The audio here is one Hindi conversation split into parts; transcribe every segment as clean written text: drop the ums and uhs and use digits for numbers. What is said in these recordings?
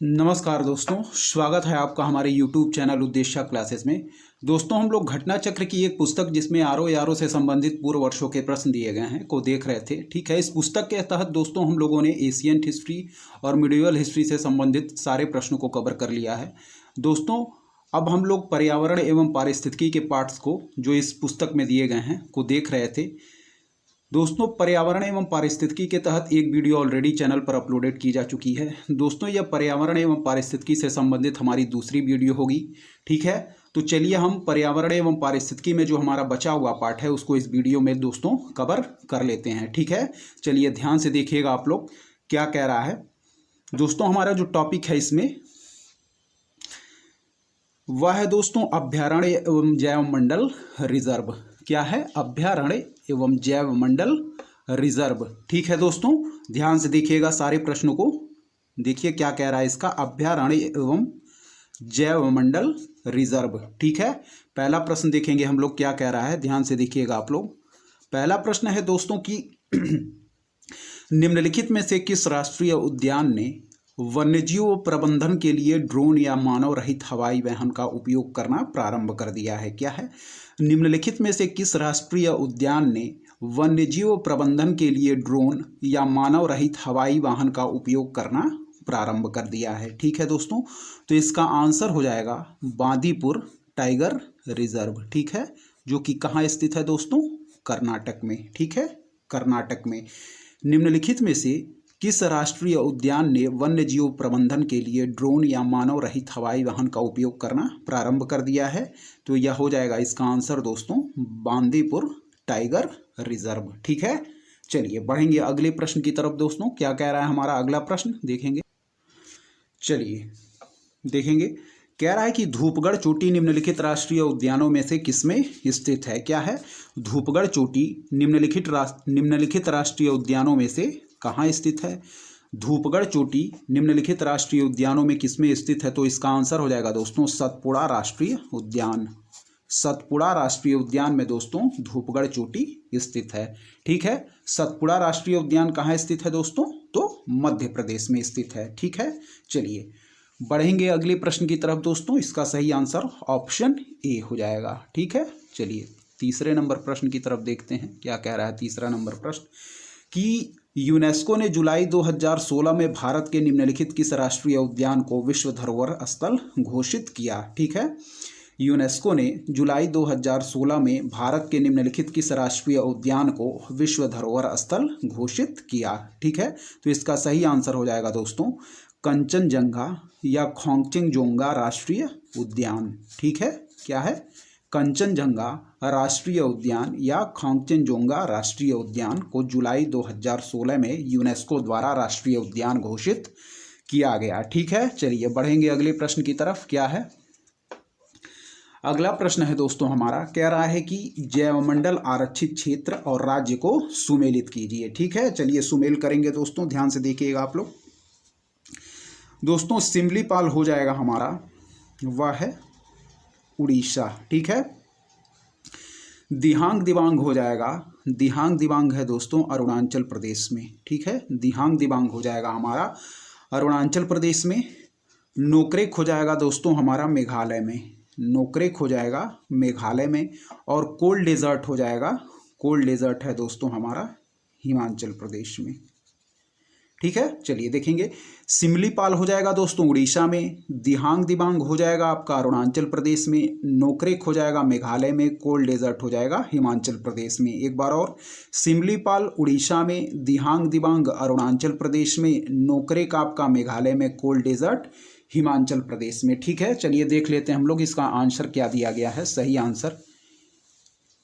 नमस्कार दोस्तों, स्वागत है आपका हमारे YouTube चैनल उद्देश्य क्लासेस में। दोस्तों, हम लोग घटना चक्र की एक पुस्तक जिसमें आरओ यारो से संबंधित पूर्व वर्षों के प्रश्न दिए गए हैं को देख रहे थे। ठीक है, इस पुस्तक के तहत दोस्तों हम लोगों ने एशियन हिस्ट्री और मिडिवल हिस्ट्री से संबंधित सारे प्रश्नों को कवर कर लिया है। दोस्तों, अब हम लोग पर्यावरण एवं पारिस्थितिकी के पार्ट्स को जो इस पुस्तक में दिए गए हैं को देख रहे थे। दोस्तों, पर्यावरण एवं पारिस्थितिकी के तहत एक वीडियो ऑलरेडी चैनल पर अपलोडेड की जा चुकी है। दोस्तों, यह पर्यावरण एवं पारिस्थितिकी से संबंधित हमारी दूसरी वीडियो होगी। ठीक है, तो चलिए हम पर्यावरण एवं पारिस्थितिकी में जो हमारा बचा हुआ पार्ट है उसको इस वीडियो में दोस्तों कवर कर लेते हैं। ठीक है, चलिए ध्यान से देखिएगा आप लोग क्या कह रहा है। दोस्तों, हमारा जो टॉपिक है इसमें वह है दोस्तों अभ्यारण्य एवं जैव मंडल रिजर्व। क्या है? अभ्यारण्य एवं जैव मंडल रिजर्व। ठीक है दोस्तों, ध्यान से देखिएगा, सारे प्रश्नों को देखिए क्या कह रहा है इसका। अभ्यारण्य एवं जैव मंडल रिजर्व। ठीक है, पहला प्रश्न देखेंगे हम लोग क्या कह रहा है, ध्यान से देखिएगा आप लोग। पहला प्रश्न है दोस्तों कि निम्नलिखित में से किस राष्ट्रीय उद्यान ने वन्यजीव प्रबंधन के लिए ड्रोन या मानव रहित हवाई वाहन का उपयोग करना प्रारंभ कर दिया है? क्या है? निम्नलिखित में से किस राष्ट्रीय उद्यान ने वन्यजीव प्रबंधन के लिए ड्रोन या मानव रहित हवाई वाहन का उपयोग करना प्रारंभ कर दिया है? ठीक है दोस्तों, तो इसका आंसर हो जाएगा बांदीपुर टाइगर रिजर्व। ठीक है, जो कि कहाँ स्थित है दोस्तों? कर्नाटक में। ठीक है, कर्नाटक में। निम्नलिखित में से किस राष्ट्रीय उद्यान ने वन्य जीव प्रबंधन के लिए ड्रोन या मानव रहित हवाई वाहन का उपयोग करना प्रारंभ कर दिया है? तो यह हो जाएगा इसका आंसर दोस्तों बांदीपुर टाइगर रिजर्व। ठीक है, चलिए बढ़ेंगे अगले प्रश्न की तरफ। दोस्तों, क्या कह रहा है हमारा अगला प्रश्न, देखेंगे। चलिए देखेंगे, कह रहा है कि धूपगढ़ चोटी निम्नलिखित राष्ट्रीय उद्यानों में से किसमें स्थित है? क्या है? धूपगढ़ चोटी निम्नलिखित राष्ट्रीय उद्यानों में से कहाँ स्थित है? धूपगढ़ चोटी निम्नलिखित राष्ट्रीय उद्यानों में किसमें स्थित है? तो इसका आंसर हो जाएगा दोस्तों सतपुड़ा राष्ट्रीय उद्यान। सतपुड़ा राष्ट्रीय उद्यान में दोस्तों धूपगढ़ चोटी स्थित है। ठीक है, सतपुड़ा राष्ट्रीय उद्यान कहाँ स्थित है दोस्तों? तो मध्य प्रदेश में स्थित है। ठीक है, चलिए बढ़ेंगे अगले प्रश्न की तरफ। दोस्तों, इसका सही आंसर ऑप्शन ए हो जाएगा। ठीक है, चलिए तीसरे नंबर प्रश्न की तरफ देखते हैं क्या कह रहा है। तीसरा नंबर प्रश्न कि यूनेस्को ने जुलाई 2016 में भारत के निम्नलिखित किस राष्ट्रीय उद्यान को विश्व धरोहर स्थल घोषित किया? ठीक है, यूनेस्को ने जुलाई 2016 में भारत के निम्नलिखित किस राष्ट्रीय उद्यान को विश्व धरोहर स्थल घोषित किया? ठीक है, तो इसका सही आंसर हो जाएगा दोस्तों कंचनजंगा या खोंगचिंग-जोंगा राष्ट्रीय उद्यान। ठीक है, क्या है? कंचनजंगा राष्ट्रीय उद्यान या खोंगचिंग-जोंगा राष्ट्रीय उद्यान को जुलाई 2016 में यूनेस्को द्वारा राष्ट्रीय उद्यान घोषित किया गया। ठीक है, चलिए बढ़ेंगे अगले प्रश्न की तरफ। क्या है? अगला प्रश्न है दोस्तों हमारा, कह रहा है कि जैवमंडल आरक्षित क्षेत्र और राज्य को सुमेलित कीजिए। ठीक है, चलिए सुमेल करेंगे दोस्तों, ध्यान से देखिएगा आप लोग। दोस्तों, सिमलीपाल हो जाएगा हमारा, वह है उड़ीसा। ठीक है, दिहांग दिबांग हो जाएगा, दिहांग दिबांग है दोस्तों अरुणाचल प्रदेश में। ठीक है, दिहांग दिबांग हो जाएगा हमारा अरुणाचल प्रदेश में। नोकरेक हो जाएगा दोस्तों हमारा मेघालय में, नोकरेक हो जाएगा मेघालय में। और कोल्ड डेजर्ट हो जाएगा, कोल्ड डेजर्ट है दोस्तों हमारा हिमाचल प्रदेश में। ठीक है, चलिए देखेंगे। सिमलीपाल हो जाएगा दोस्तों उड़ीसा में, दिहांग दिबांग हो जाएगा आपका अरुणाचल प्रदेश में, नोकरेक हो जाएगा मेघालय में, कोल्ड डेजर्ट हो जाएगा हिमाचल प्रदेश में। एक बार और, सिमलीपाल उड़ीसा में, दिहांग दिबांग अरुणाचल प्रदेश में, नोकरेक आपका मेघालय में, कोल्ड डेजर्ट हिमाचल प्रदेश में। ठीक है, चलिए देख लेते हैं हम लोग इसका आंसर क्या दिया गया है, सही आंसर।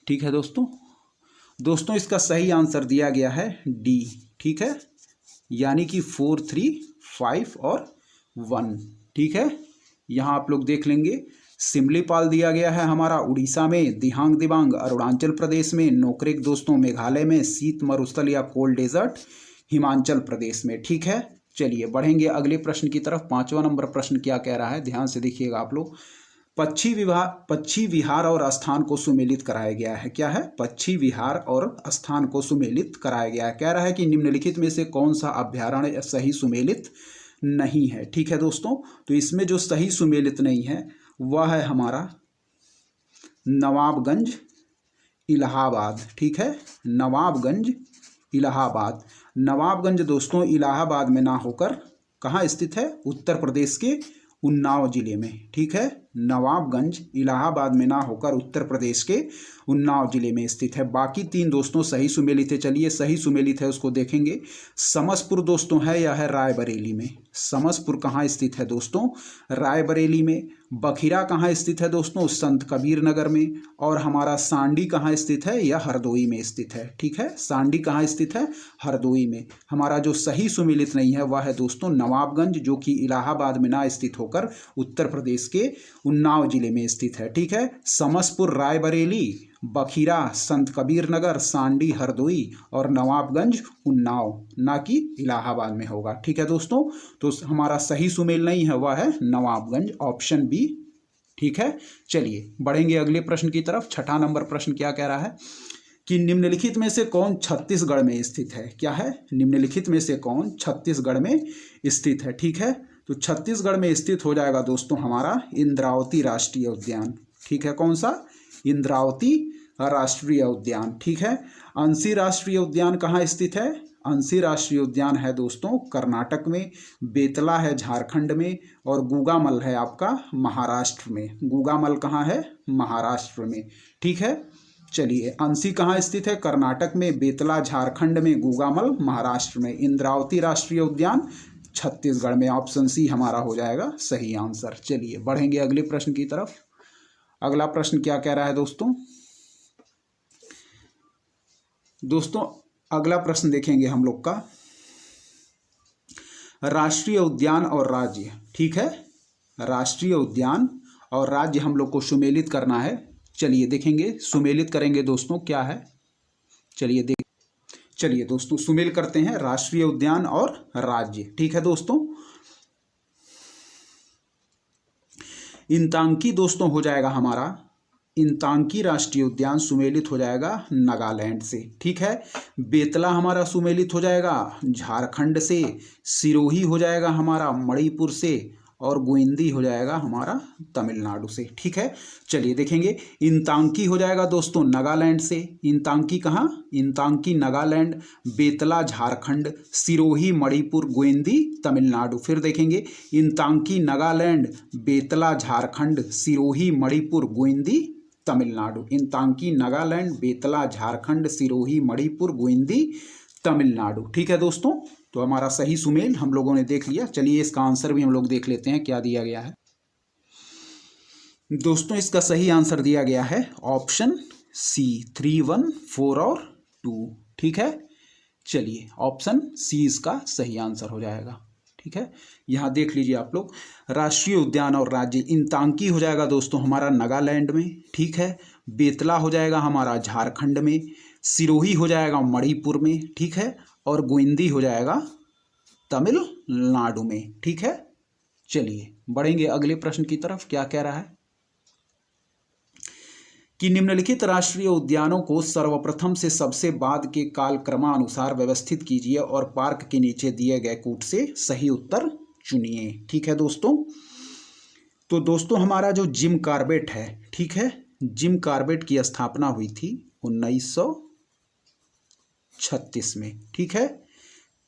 ठीक है दोस्तों इसका सही आंसर दिया गया है डी। ठीक है, यानी कि 4, 3, 5 और 1। ठीक है, यहाँ आप लोग देख लेंगे, सिमलीपाल दिया गया है हमारा उड़ीसा में, दिहांग दिबांग अरुणाचल प्रदेश में, नोकरेक दोस्तों मेघालय में, शीत मरुस्थल या कोल्ड डेजर्ट हिमाचल प्रदेश में। ठीक है, चलिए बढ़ेंगे अगले प्रश्न की तरफ। 5वां नंबर प्रश्न क्या कह रहा है, ध्यान से देखिएगा आप लोग। पक्षी विहार और स्थान को सुमेलित कराया गया है। क्या है? पक्षी विहार और स्थान को सुमेलित कराया गया है। कह रहा है कि निम्नलिखित में से कौन सा अभ्यारण्य सही सुमेलित नहीं है। ठीक है दोस्तों, तो इसमें जो सही सुमेलित नहीं है वह है हमारा नवाबगंज इलाहाबाद। ठीक है, नवाबगंज इलाहाबाद। नवाबगंज दोस्तों इलाहाबाद में ना होकर कहाँ स्थित है? उत्तर प्रदेश के उन्नाव जिले में। ठीक है, नवाबगंज इलाहाबाद में ना होकर उत्तर प्रदेश के उन्नाव जिले में स्थित है। बाकी तीन दोस्तों सही सुमेलित है। चलिए सही सुमेलित है उसको देखेंगे। समसपुर दोस्तों है यह है रायबरेली में। समसपुर कहाँ स्थित है दोस्तों? रायबरेली में। बखिरा कहाँ स्थित है दोस्तों? संत कबीर नगर में। और हमारा सांडी कहाँ स्थित है? यह हरदोई में स्थित है। ठीक है, सांडी कहाँ स्थित है? हरदोई में। हमारा जो सही सुमेलित नहीं है वह है दोस्तों नवाबगंज, जो कि इलाहाबाद में ना स्थित होकर उत्तर प्रदेश के उन्नाव जिले में स्थित है। ठीक है, समसपुर रायबरेली, बखीरा संत कबीर नगर, सांडी हरदोई और नवाबगंज उन्नाव, ना कि इलाहाबाद में होगा। ठीक है दोस्तों, तो हमारा सही सुमेल नहीं है वह है नवाबगंज, ऑप्शन बी। ठीक है, चलिए बढ़ेंगे अगले प्रश्न की तरफ। छठा नंबर प्रश्न क्या कह रहा है कि निम्नलिखित में से कौन छत्तीसगढ़ में स्थित है? क्या है? निम्नलिखित में से कौन छत्तीसगढ़ में स्थित है? ठीक है, तो छत्तीसगढ़ में स्थित हो जाएगा दोस्तों हमारा इंद्रावती राष्ट्रीय उद्यान। ठीक है, कौन सा? इंद्रावती राष्ट्रीय उद्यान। ठीक है, अंशी राष्ट्रीय उद्यान कहाँ स्थित है? अंशी राष्ट्रीय उद्यान है दोस्तों कर्नाटक में, बेतला है झारखंड में और गूगामल है आपका महाराष्ट्र में। गूगामल कहाँ है? महाराष्ट्र में। ठीक है, चलिए अंशी कहाँ स्थित है? कर्नाटक में, बेतला झारखंड में, गूगामल महाराष्ट्र में। इंद्रावती राष्ट्रीय उद्यान छत्तीसगढ़ में। ऑप्शन सी हमारा हो जाएगा सही आंसर। चलिए बढ़ेंगे अगले प्रश्न की तरफ। अगला प्रश्न क्या कह रहा है दोस्तों? दोस्तों अगला प्रश्न देखेंगे हम लोग का राष्ट्रीय उद्यान और राज्य। ठीक है, राष्ट्रीय उद्यान और राज्य हम लोग को सुमेलित करना है। चलिए देखेंगे, सुमेलित करेंगे दोस्तों क्या है। चलिए दोस्तों सुमेल करते हैं राष्ट्रीय उद्यान और राज्य। ठीक है दोस्तों, इंतांकी दोस्तों हो जाएगा हमारा, इंतांकी राष्ट्रीय उद्यान सुमेलित हो जाएगा नागालैंड से। ठीक है, बेतला हमारा सुमेलित हो जाएगा झारखंड से, सिरोही हो जाएगा हमारा मणिपुर से और गोइंदी हो जाएगा हमारा तमिलनाडु से। ठीक है, चलिए देखेंगे, इंतांकी हो जाएगा दोस्तों नागालैंड से। इंतांकी कहाँ? इंतांकी नागालैंड, बेतला झारखंड, सिरोही मणिपुर, गोइंदी तमिलनाडु। फिर देखेंगे, इंतांकी नागालैंड, बेतला झारखंड, सिरोही मणिपुर, गोइंदी तमिलनाडु। इंतांकी नागालैंड, बेतला झारखंड, सिरोही मणिपुर, गोइंदी तमिलनाडु। ठीक है दोस्तों, तो हमारा सही सुमेल हम लोगों ने देख लिया। चलिए इसका आंसर भी हम लोग देख लेते हैं क्या दिया गया है। दोस्तों इसका सही आंसर दिया गया है ऑप्शन सी 3, 1, 4 और 2। ठीक है, चलिए ऑप्शन सी इसका सही आंसर हो जाएगा। ठीक है, यहाँ देख लीजिए आप लोग, राष्ट्रीय उद्यान और राज्य, इंतांकी हो जाएगा दोस्तों हमारा नागालैंड में। ठीक है, बेतला हो जाएगा हमारा झारखंड में, सिरोही हो जाएगा मणिपुर में। ठीक है, और गोइंदी हो जाएगा तमिलनाडु में। ठीक है, चलिए बढ़ेंगे अगले प्रश्न की तरफ। क्या कह रहा है कि निम्नलिखित राष्ट्रीय उद्यानों को सर्वप्रथम से सबसे बाद के कालक्रमानुसार व्यवस्थित कीजिए और पार्क के नीचे दिए गए कूट से सही उत्तर चुनिए। ठीक है दोस्तों, तो दोस्तों हमारा जो जिम कॉर्बेट है, ठीक है, जिम कॉर्बेट की स्थापना हुई थी 1936 में। ठीक है,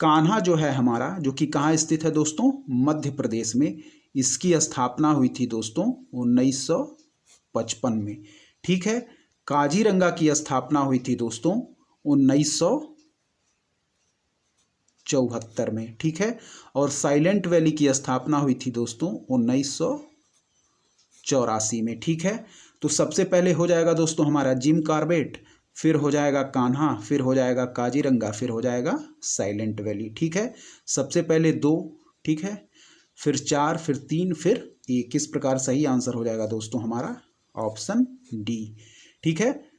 कान्हा जो है हमारा, जो कि कहाँ स्थित है दोस्तों? मध्य प्रदेश में। इसकी स्थापना हुई थी दोस्तों 1955 में। ठीक है, काजीरंगा की स्थापना हुई थी दोस्तों 1974 में। ठीक है, और साइलेंट वैली की स्थापना हुई थी दोस्तों 1984 में। ठीक है, तो सबसे पहले हो जाएगा दोस्तों हमारा जिम कॉर्बेट, फिर हो जाएगा कान्हा, फिर हो जाएगा काजीरंगा, फिर हो जाएगा साइलेंट वैली। ठीक है, सबसे पहले 2, ठीक है, फिर 4, फिर 3, फिर 1। इस प्रकार सही आंसर हो जाएगा दोस्तों हमारा ऑप्शन डी। ठीक है,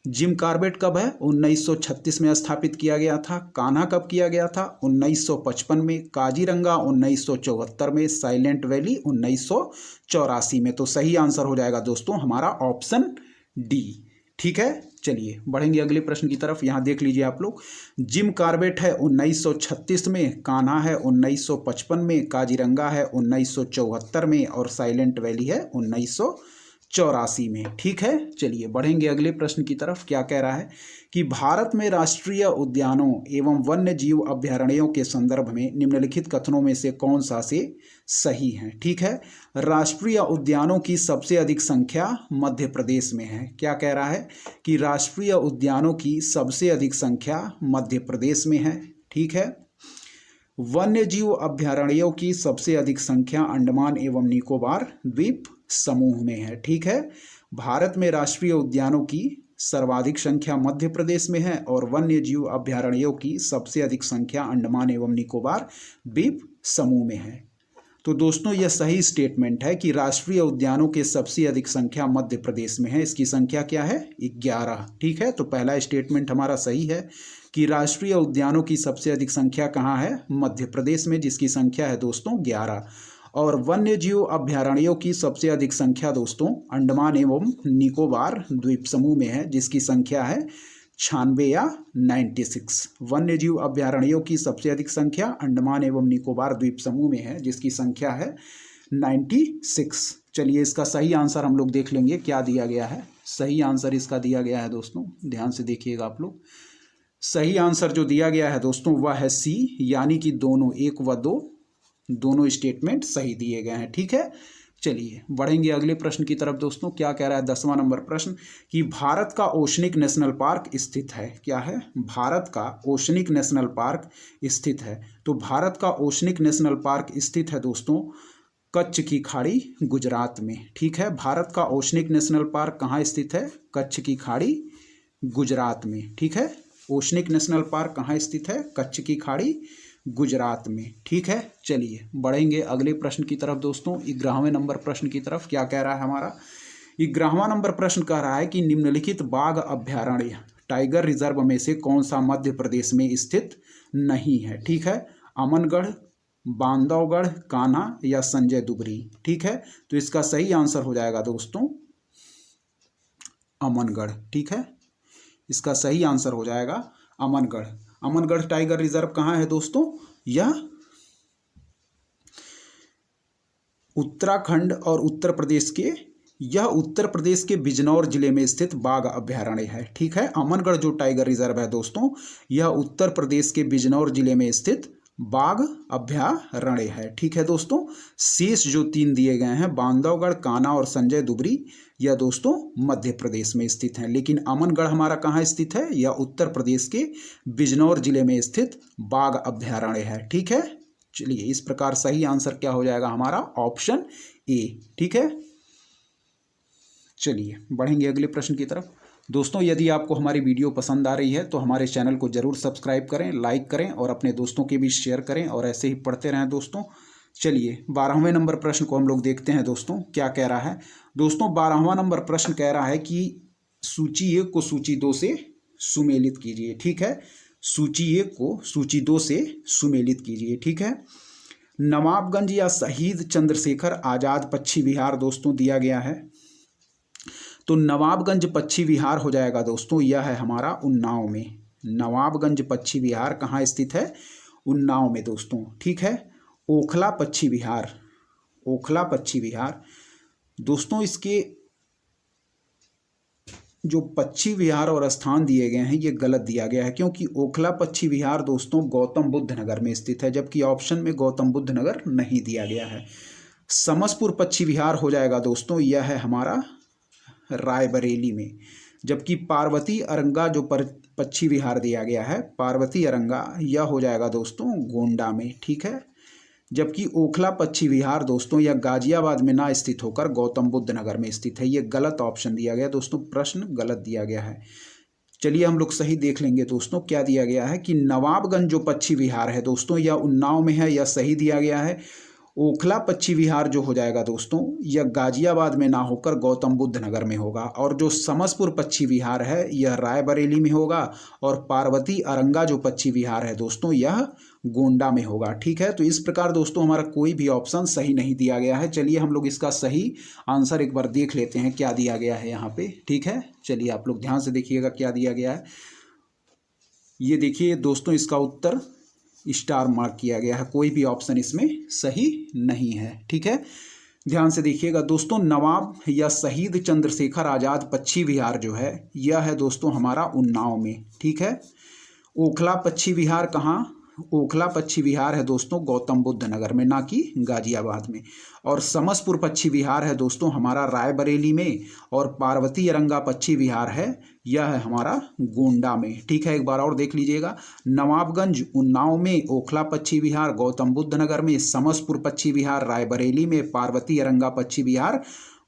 जिम कॉर्बेट कब है? 1936 में स्थापित किया गया था। कान्हा कब किया गया था? 1955 में। काजीरंगा 1974 में। साइलेंट वैली 1984 में। तो सही आंसर हो जाएगा दोस्तों हमारा ऑप्शन डी। ठीक है, चलिए बढ़ेंगे अगले प्रश्न की तरफ। यहाँ देख लीजिए आप लोग, जिम कॉर्बेट है 1936 में, कान्हा है 1955 में, काजीरंगा है 1974 में और साइलेंट वैली है 1984 में। ठीक है, चलिए बढ़ेंगे अगले प्रश्न की तरफ। क्या कह रहा है कि भारत में राष्ट्रीय उद्यानों एवं वन्य जीव अभयारण्यों के संदर्भ में निम्नलिखित कथनों में से कौन सा से सही है। ठीक है, राष्ट्रीय उद्यानों की सबसे अधिक संख्या मध्य प्रदेश में है। क्या कह रहा है कि राष्ट्रीय उद्यानों की सबसे अधिक संख्या मध्य प्रदेश में है। ठीक है, वन्य जीव अभयारण्यों की सबसे अधिक संख्या अंडमान एवं निकोबार द्वीप समूह में है। ठीक है, भारत में राष्ट्रीय उद्यानों की सर्वाधिक संख्या मध्य प्रदेश में है और वन्य जीव अभयारण्यों की सबसे अधिक संख्या अंडमान एवं निकोबार द्वीप समूह में है। तो दोस्तों यह सही स्टेटमेंट है कि राष्ट्रीय उद्यानों के सबसे अधिक संख्या मध्य प्रदेश में है। इसकी संख्या क्या है? 11। ठीक है, तो पहला स्टेटमेंट हमारा सही है कि राष्ट्रीय उद्यानों की सबसे अधिक संख्या कहाँ है? मध्य प्रदेश में, जिसकी संख्या है दोस्तों 11। और वन्य जीव अभयारण्यों की सबसे अधिक संख्या दोस्तों अंडमान एवं निकोबार द्वीप समूह में है, जिसकी संख्या है 96 या 96। वन्य जीव अभयारण्यों की सबसे अधिक संख्या अंडमान एवं निकोबार द्वीप समूह में है, जिसकी संख्या है 96। चलिए इसका सही आंसर हम लोग देख लेंगे क्या दिया गया है। सही आंसर इसका दिया गया है दोस्तों, ध्यान से देखिएगा आप लोग। सही आंसर जो दिया गया है दोस्तों वह है सी, यानी कि दोनों 1 व 2 दोनों स्टेटमेंट सही दिए गए हैं। ठीक है, चलिए बढ़ेंगे अगले प्रश्न की तरफ दोस्तों। क्या कह रहा है 10वां नंबर प्रश्न कि भारत का ओशनिक नेशनल पार्क स्थित है। क्या है? भारत का ओशनिक नेशनल पार्क स्थित है। तो भारत का ओशनिक नेशनल पार्क स्थित है दोस्तों कच्छ की खाड़ी गुजरात में। ठीक है, भारत का ओशनिक नेशनल पार्क कहाँ स्थित है? कच्छ की खाड़ी गुजरात में। ठीक है, ओशनिक नेशनल पार्क कहाँ स्थित है? कच्छ की खाड़ी गुजरात में। ठीक है, चलिए बढ़ेंगे अगले प्रश्न की तरफ दोस्तों, 11वें नंबर प्रश्न की तरफ। क्या कह रहा है हमारा? 11वां नंबर प्रश्न कह रहा है कि निम्नलिखित बाघ अभयारण्य टाइगर रिजर्व में से कौन सा मध्य प्रदेश में स्थित नहीं है। ठीक है, अमनगढ़, बांधवगढ़, कान्हा या संजय दुबरी। ठीक है, तो इसका सही आंसर हो जाएगा दोस्तों अमनगढ़। ठीक है, इसका सही आंसर हो जाएगा अमनगढ़। अमनगढ़ टाइगर रिजर्व कहाँ है दोस्तों? यह उत्तराखंड और उत्तर प्रदेश के बिजनौर जिले में स्थित बाघ अभयारण्य है। ठीक है, अमनगढ़ जो टाइगर रिजर्व है दोस्तों यह उत्तर प्रदेश के बिजनौर जिले में स्थित बाघ अभयारण्य है। ठीक है दोस्तों, शेष जो 3 दिए गए हैं बांधवगढ़, कान्हा और संजय दुबरी, यह दोस्तों मध्य प्रदेश में स्थित हैं। लेकिन अमनगढ़ हमारा कहाँ स्थित है? यह उत्तर प्रदेश के बिजनौर जिले में स्थित बाघ अभयारण्य है। ठीक है, चलिए इस प्रकार सही आंसर क्या हो जाएगा हमारा? Option A. ठीक है, चलिए बढ़ेंगे अगले प्रश्न की तरफ। दोस्तों यदि आपको हमारी वीडियो पसंद आ रही है तो हमारे चैनल को जरूर सब्सक्राइब करें, लाइक करें और अपने दोस्तों के बीच शेयर करें और ऐसे ही पढ़ते रहें दोस्तों। चलिए 12वें नंबर प्रश्न को हम लोग देखते हैं दोस्तों। क्या कह रहा है दोस्तों? 12वां नंबर प्रश्न कह रहा है कि सूची 1 को सूची 2 से सुमेलित कीजिए। ठीक है, सूची 1 को सूची 2 से सुमेलित कीजिए। ठीक है, नवाबगंज या शहीद चंद्रशेखर आज़ाद पक्षी विहार दोस्तों दिया गया है। तो नवाबगंज पक्षी विहार हो जाएगा दोस्तों, यह है हमारा उन्नाव में। नवाबगंज पक्षी विहार कहाँ स्थित है? उन्नाव में दोस्तों। ठीक है, ओखला पक्षी विहार, ओखला पक्षी विहार दोस्तों इसके जो पक्षी विहार और स्थान दिए गए हैं ये गलत दिया गया है, क्योंकि ओखला पक्षी विहार दोस्तों गौतम बुद्ध नगर में स्थित है, जबकि ऑप्शन में गौतम बुद्ध नगर नहीं दिया गया है। समसपुर पक्षी विहार हो जाएगा दोस्तों, यह है हमारा रायबरेली में। जबकि पार्वती अरंगा जो पक्षी विहार दिया गया है, पार्वती अरंगा, यह हो जाएगा दोस्तों गोंडा में। ठीक है, जबकि ओखला पक्षी विहार दोस्तों यह गाजियाबाद में ना स्थित होकर गौतम बुद्ध नगर में स्थित है। ये गलत ऑप्शन दिया गया दोस्तों, प्रश्न गलत दिया गया है। चलिए हम लोग सही देख लेंगे दोस्तों क्या दिया गया है कि नवाबगंज जो पक्षी विहार है दोस्तों यह उन्नाव में है, यह सही दिया गया है। ओखला पक्षी विहार जो हो जाएगा दोस्तों यह गाजियाबाद में ना होकर गौतम बुद्ध नगर में होगा, और जो समसपुर पक्षी विहार है यह रायबरेली में होगा, और पार्वती अरंगा जो पक्षी विहार है दोस्तों यह गोंडा में होगा। ठीक है, तो इस प्रकार दोस्तों हमारा कोई भी ऑप्शन सही नहीं दिया गया है। चलिए हम लोग इसका सही आंसर एक बार देख लेते हैं क्या दिया गया है यहाँ पे। ठीक है, चलिए आप लोग ध्यान से देखिएगा क्या दिया गया है। ये देखिए दोस्तों, इसका उत्तर स्टार मार्क किया गया है, कोई भी ऑप्शन इसमें सही नहीं है। ठीक है, ध्यान से देखिएगा दोस्तों, नवाब या शहीद चंद्रशेखर आज़ाद पक्षी विहार जो है यह है दोस्तों हमारा उन्नाव में। ठीक है, ओखला पक्षी विहार कहाँ, ओखला पक्षी विहार है दोस्तों गौतम बुद्ध नगर में, ना कि गाजियाबाद में। और समसपुर पक्षी विहार है दोस्तों हमारा रायबरेली में। और पार्वती अरंगा पक्षी विहार है, यह है हमारा गोंडा में। ठीक है, एक बार और देख लीजिएगा, नवाबगंज उन्नाव में, ओखला पक्षी विहार गौतम बुद्ध नगर में, समसपुर पक्षी विहार रायबरेली में, पार्वती अरंगा पक्षी विहार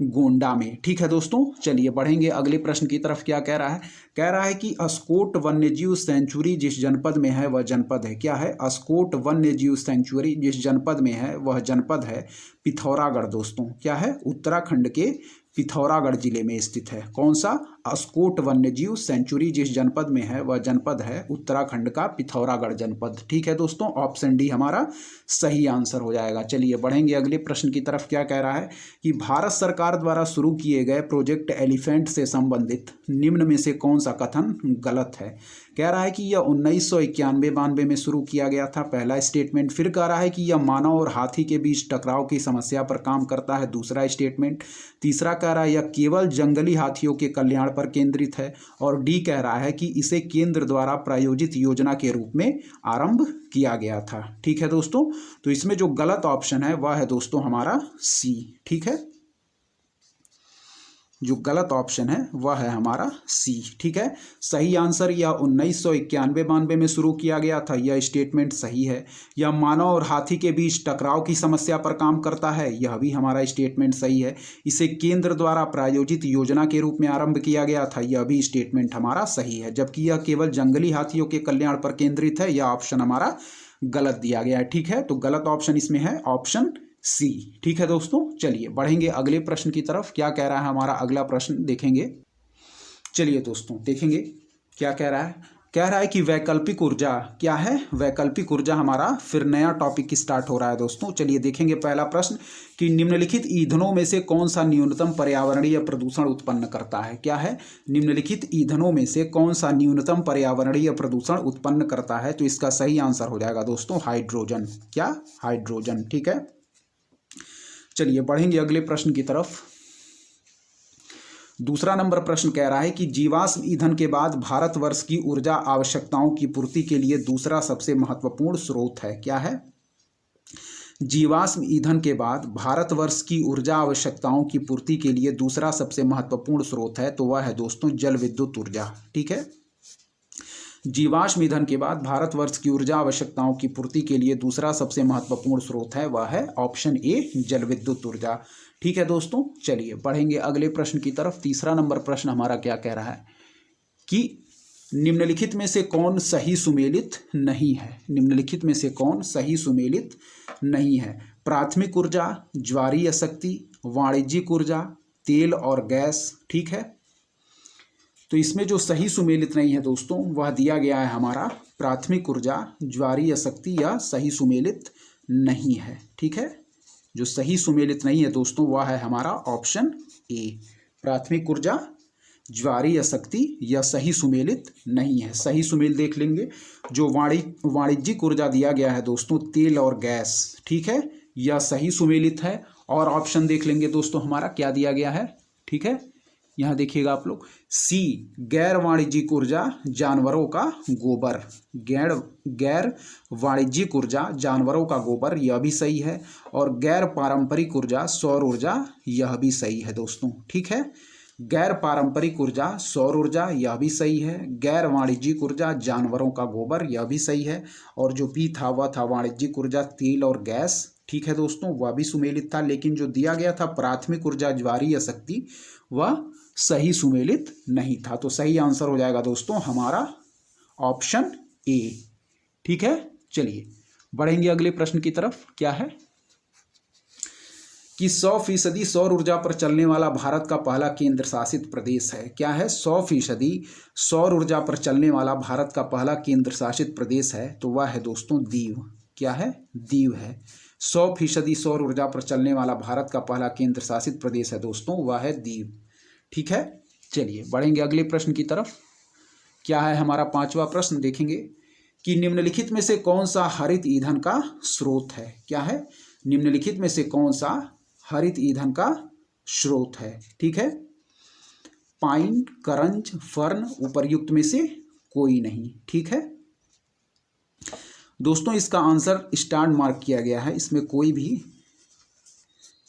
गोंडा में। ठीक है दोस्तों, चलिए बढ़ेंगे अगले प्रश्न की तरफ। क्या कह रहा है, कह रहा है कि अस्कोट वन्यजीव सेंचुरी जिस जनपद में है वह जनपद है। क्या है, अस्कोट वन्यजीव सेंचुरी जिस जनपद में है वह जनपद है पिथौरागढ़ दोस्तों। क्या है, उत्तराखंड के पिथौरागढ़ जिले में स्थित है। कौन सा, अस्कोट वन्यजीव सेंचुरी जिस जनपद में है वह जनपद है उत्तराखंड का पिथौरागढ़ जनपद। ठीक है दोस्तों, ऑप्शन डी हमारा सही आंसर हो जाएगा। चलिए बढ़ेंगे अगले प्रश्न की तरफ। क्या कह रहा है कि भारत सरकार द्वारा शुरू किए गए प्रोजेक्ट एलिफेंट से संबंधित निम्न में से कौन सा कथन गलत है। कह रहा है कि यह 1991-92 में शुरू किया गया था, पहला स्टेटमेंट। फिर कह रहा है कि यह मानव और हाथी के बीच टकराव की समस्या पर काम करता है, दूसरा स्टेटमेंट। तीसरा कह रहा है यह केवल जंगली हाथियों के कल्याण पर केंद्रित है। और डी कह रहा है कि इसे केंद्र द्वारा प्रायोजित योजना के रूप में आरंभ किया गया था। ठीक है दोस्तों, तो इसमें जो गलत ऑप्शन है वह है दोस्तों हमारा सी। ठीक है, जो गलत ऑप्शन है वह है हमारा सी। ठीक है, सही आंसर यह 1991-92 में शुरू किया गया था, यह स्टेटमेंट सही है। यह मानव और हाथी के बीच टकराव की समस्या पर काम करता है, यह भी हमारा स्टेटमेंट सही है। इसे केंद्र द्वारा प्रायोजित योजना के रूप में आरंभ किया गया था, यह भी स्टेटमेंट हमारा सही है। जबकि यह केवल जंगली हाथियों के कल्याण पर केंद्रित है, यह ऑप्शन हमारा गलत दिया गया है। ठीक है, तो गलत ऑप्शन इसमें है ऑप्शन सी। ठीक है दोस्तों, चलिए बढ़ेंगे अगले प्रश्न की तरफ। क्या कह रहा है हमारा अगला प्रश्न देखेंगे। चलिए दोस्तों देखेंगे क्या कह रहा है। कह रहा है कि वैकल्पिक ऊर्जा, क्या है, वैकल्पिक ऊर्जा हमारा फिर नया टॉपिक स्टार्ट हो रहा है दोस्तों। चलिए देखेंगे पहला प्रश्न कि निम्नलिखित ईंधनों में से कौन सा न्यूनतम पर्यावरणीय प्रदूषण उत्पन्न करता है। क्या है, निम्नलिखित ईंधनों में से कौन सा न्यूनतम पर्यावरणीय प्रदूषण उत्पन्न करता है। तो इसका सही आंसर हो जाएगा दोस्तों हाइड्रोजन। क्या, हाइड्रोजन। ठीक है, चलिए बढ़ेंगे अगले प्रश्न की तरफ। दूसरा नंबर प्रश्न कह रहा है कि जीवाश्म ईंधन के बाद भारतवर्ष की ऊर्जा आवश्यकताओं की पूर्ति के लिए दूसरा सबसे महत्वपूर्ण स्रोत है। क्या है, जीवाश्म ईंधन के बाद भारतवर्ष की ऊर्जा आवश्यकताओं की पूर्ति के लिए दूसरा सबसे महत्वपूर्ण स्रोत है, तो वह है दोस्तों जल विद्युत ऊर्जा। ठीक है, जीवाश्म ईंधन के बाद भारतवर्ष की ऊर्जा आवश्यकताओं की पूर्ति के लिए दूसरा सबसे महत्वपूर्ण स्रोत है, वह है ऑप्शन ए जल विद्युत ऊर्जा। ठीक है दोस्तों, चलिए बढ़ेंगे अगले प्रश्न की तरफ। तीसरा नंबर प्रश्न हमारा क्या कह रहा है कि निम्नलिखित में से कौन सही सुमेलित नहीं है। निम्नलिखित में से कौन सही सुमेलित नहीं है। प्राथमिक ऊर्जा, ज्वारीय शक्ति, वाणिज्यिक ऊर्जा, तेल और गैस। ठीक है, तो इसमें जो सही सुमेलित नहीं है दोस्तों वह दिया गया है हमारा प्राथमिक ऊर्जा, ज्वारीय शक्ति, या सही सुमेलित नहीं है। ठीक है, जो सही सुमेलित नहीं है दोस्तों वह है हमारा ऑप्शन ए, प्राथमिक ऊर्जा, ज्वारीय शक्ति, यह सही सुमेलित नहीं है। सही सुमेल देख लेंगे, जो वाणिज्यिक ऊर्जा दिया गया है दोस्तों तेल और गैस। ठीक है, यह सही सुमेलित है। और ऑप्शन देख लेंगे दोस्तों हमारा क्या दिया गया है। ठीक है, यहाँ देखिएगा आप लोग, सी गैर वाणिज्यिक ऊर्जा जानवरों का गोबर, गैर वाणिज्यिक ऊर्जा जानवरों का गोबर, यह भी सही है। और गैर पारंपरिक ऊर्जा सौर ऊर्जा, यह भी सही है दोस्तों। ठीक है, गैर पारंपरिक ऊर्जा सौर ऊर्जा, यह भी सही है। गैर वाणिज्यिक ऊर्जा जानवरों का गोबर, यह भी सही है। और जो बी था वह था वाणिज्यिक ऊर्जा तेल और गैस। ठीक है दोस्तों, वह भी सुमेलित था। लेकिन जो दिया गया था प्राथमिक ऊर्जा ज्वारीय शक्ति, वह सही सुमेलित नहीं था। तो सही आंसर हो जाएगा दोस्तों हमारा ऑप्शन ए। ठीक है, चलिए बढ़ेंगे अगले प्रश्न की तरफ। क्या है, कि 100% सौर ऊर्जा पर चलने वाला भारत का पहला केंद्र शासित प्रदेश है। क्या है? 100% सौर ऊर्जा पर चलने वाला भारत का पहला केंद्र शासित प्रदेश है, तो वह है दोस्तों दीव। क्या है? दीव है। 100% सौर ऊर्जा पर चलने वाला भारत का पहला केंद्र शासित प्रदेश है दोस्तों, वह है दीव। ठीक है, चलिए बढ़ेंगे अगले प्रश्न की तरफ। क्या है हमारा 5वां प्रश्न, देखेंगे कि निम्नलिखित में से कौन सा हरित ईंधन का स्रोत है। क्या है? निम्नलिखित में से कौन सा हरित ईंधन का स्रोत है। ठीक है, पाइन, करंज, फर्न, उपर्युक्त में से कोई नहीं। ठीक है दोस्तों, इसका आंसर स्टार मार्क किया गया है, इसमें कोई भी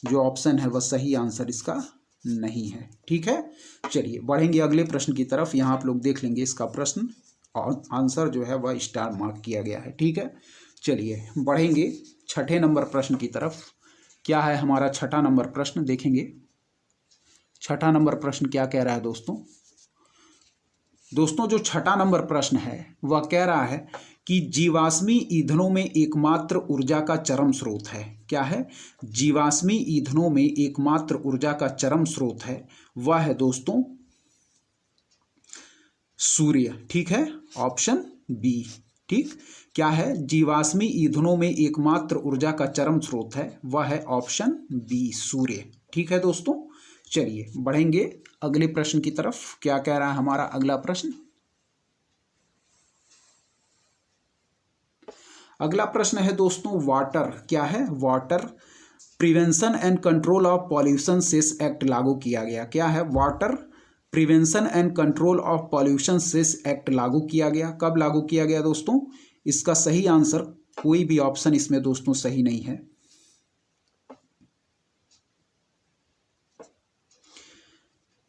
जो ऑप्शन है वह सही आंसर इसका नहीं है। ठीक है, चलिए बढ़ेंगे अगले प्रश्न की तरफ। यहाँ आप लोग देख लेंगे इसका प्रश्न और आंसर जो है वह स्टार मार्क किया गया है। ठीक है, चलिए बढ़ेंगे 6ठे नंबर प्रश्न की तरफ। क्या है हमारा 6ठा नंबर प्रश्न, देखेंगे 6ठा नंबर प्रश्न क्या कह रहा है दोस्तों। दोस्तों जो 6ठा नंबर प्रश्न है वह कह रहा है कि जीवाश्मी ईंधनों में एकमात्र ऊर्जा का चरम स्रोत है। क्या है? जीवाश्मी ईंधनों में एकमात्र ऊर्जा का चरम स्रोत है, वह है दोस्तों सूर्य। ठीक है, ऑप्शन बी। ठीक, क्या है? जीवाश्मी ईंधनों में एकमात्र ऊर्जा का चरम स्रोत है, वह है ऑप्शन बी, सूर्य। ठीक है दोस्तों, चलिए बढ़ेंगे अगले प्रश्न की तरफ। क्या कह रहा है हमारा अगला प्रश्न। अगला प्रश्न है दोस्तों वाटर। क्या है? Water prevention and control of pollution cess act लागू किया गया। क्या है? Water prevention and control of pollution cess act लागू किया गया। कब लागू किया गया दोस्तों? इसका सही आंसर कोई भी ऑप्शन इसमें दोस्तों सही नहीं है।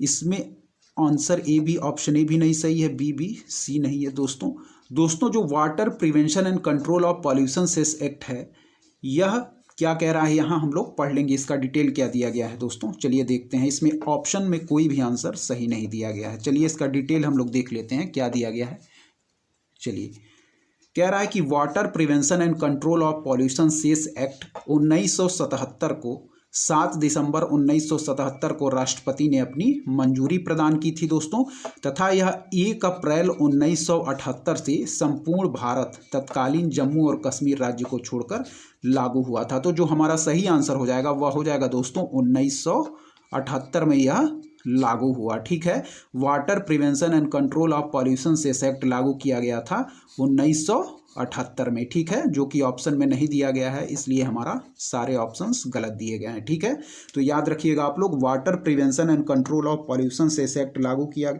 इसमें आंसर ए भी, ऑप्शन ए भी नहीं सही है, बी भी, सी नहीं है दोस्तों। दोस्तों जो water prevention and control of pollution cess act है, यह क्या कह रहा है यहाँ हम लोग पढ़ लेंगे, इसका डिटेल क्या दिया गया है दोस्तों। चलिए देखते हैं, इसमें ऑप्शन में कोई भी आंसर सही नहीं दिया गया है। चलिए इसका डिटेल हम लोग देख लेते हैं क्या दिया गया है। चलिए कह रहा है कि water prevention and control of pollution cess act 1977 को 7 दिसंबर 1977 को राष्ट्रपति ने अपनी मंजूरी प्रदान की थी दोस्तों, तथा यह 1 अप्रैल 1978 से संपूर्ण भारत तत्कालीन जम्मू और कश्मीर राज्य को छोड़कर लागू हुआ था। तो जो हमारा सही आंसर हो जाएगा वह हो जाएगा दोस्तों 1978 में यह लागू हुआ। ठीक है, water prevention and control of pollution cess act लागू किया गया था 1978 में। ठीक है, जो कि ऑप्शन में नहीं दिया गया है, इसलिए हमारा सारे ऑप्शंस गलत दिए गए हैं। ठीक है, तो याद रखिएगा आप लोग, water prevention and control of pollution cess act लागू किया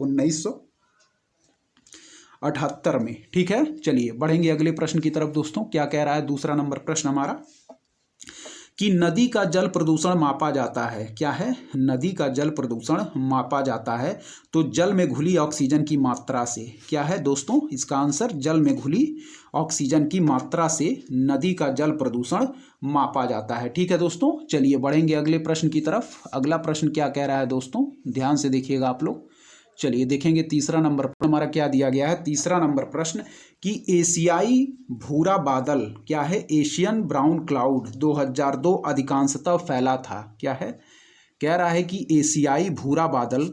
1978 में। ठीक है, चलिए बढ़ेंगे अगले प्रश्न की तरफ दोस्तों। क्या कह रहा है दूसरा नंबर प्रश्न हमारा, कि नदी का जल प्रदूषण मापा जाता है। क्या है? नदी का जल प्रदूषण मापा जाता है तो जल में घुली ऑक्सीजन की मात्रा से। क्या है दोस्तों? इसका आंसर जल में घुली ऑक्सीजन की मात्रा से नदी का जल प्रदूषण मापा जाता है। ठीक है दोस्तों, चलिए बढ़ेंगे अगले प्रश्न की तरफ। अगला प्रश्न क्या कह रहा है दोस्तों, ध्यान से देखिएगा आप लोग। चलिए देखेंगे तीसरा नंबर हमारा क्या दिया गया है। तीसरा नंबर प्रश्न, कि एशियाई भूरा बादल, क्या है? एशियन ब्राउन क्लाउड 2002 अधिकांशतः फैला था। क्या है? कह रहा है कि एशियाई भूरा बादल